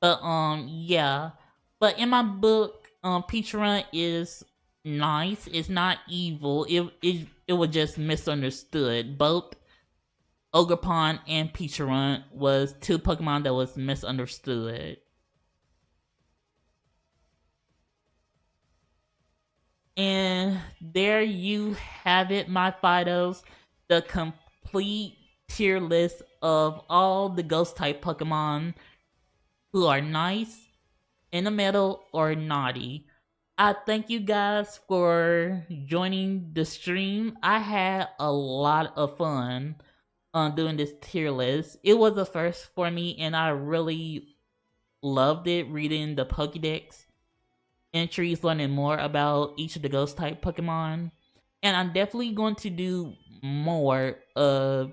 But yeah. But in my book, Run is nice. It's not evil. It was just misunderstood. Both Ogrepon and Run was two Pokemon that was misunderstood. And there you have it, my Fidos. The complete tier list of all the ghost type Pokemon who are nice, in the middle, or naughty. I thank you guys for joining the stream. I had a lot of fun on doing this tier list. It was a first for me, and I really loved it, reading the Pokédex entries, learning more about each of the ghost type Pokemon. And I'm definitely going to do more of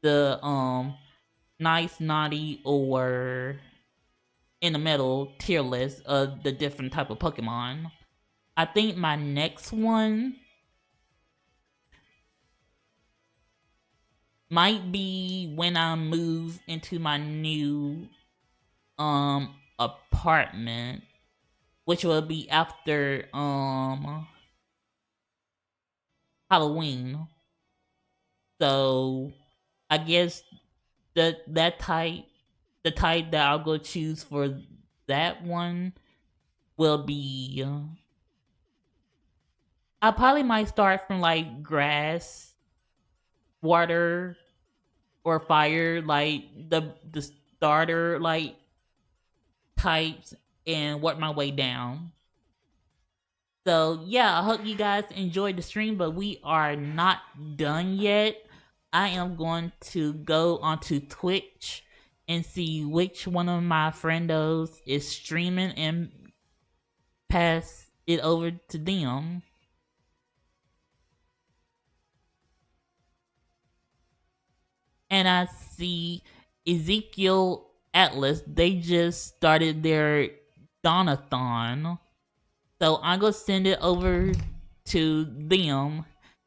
the nice, naughty, or in the middle tier list of the different type of Pokemon. I think my next one might be when I move into my new apartment, which will be after Halloween. So I guess that type, the type that I'll go choose for that one will be I probably might start from like grass, water, or fire, like the starter like types, and work my way down. So yeah, I hope you guys enjoyed the stream, but we are not done yet. I am going to go onto Twitch and see which one of my friendos is streaming and pass it over to them. And I see Ezekiel Atlas, they just started their Donathon. So I'm gonna send it over to them.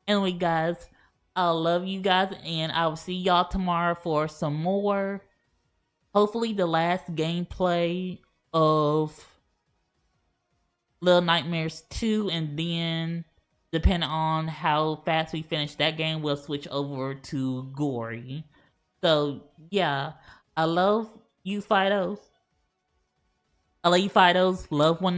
Anyway, guys, I love you guys, and I will see y'all tomorrow for some more. Hopefully, the last gameplay of Little Nightmares 2, and then, depending on how fast we finish that game, we'll switch over to Gory. So, yeah, I love you, Fidos. I love you, Fidos. Love one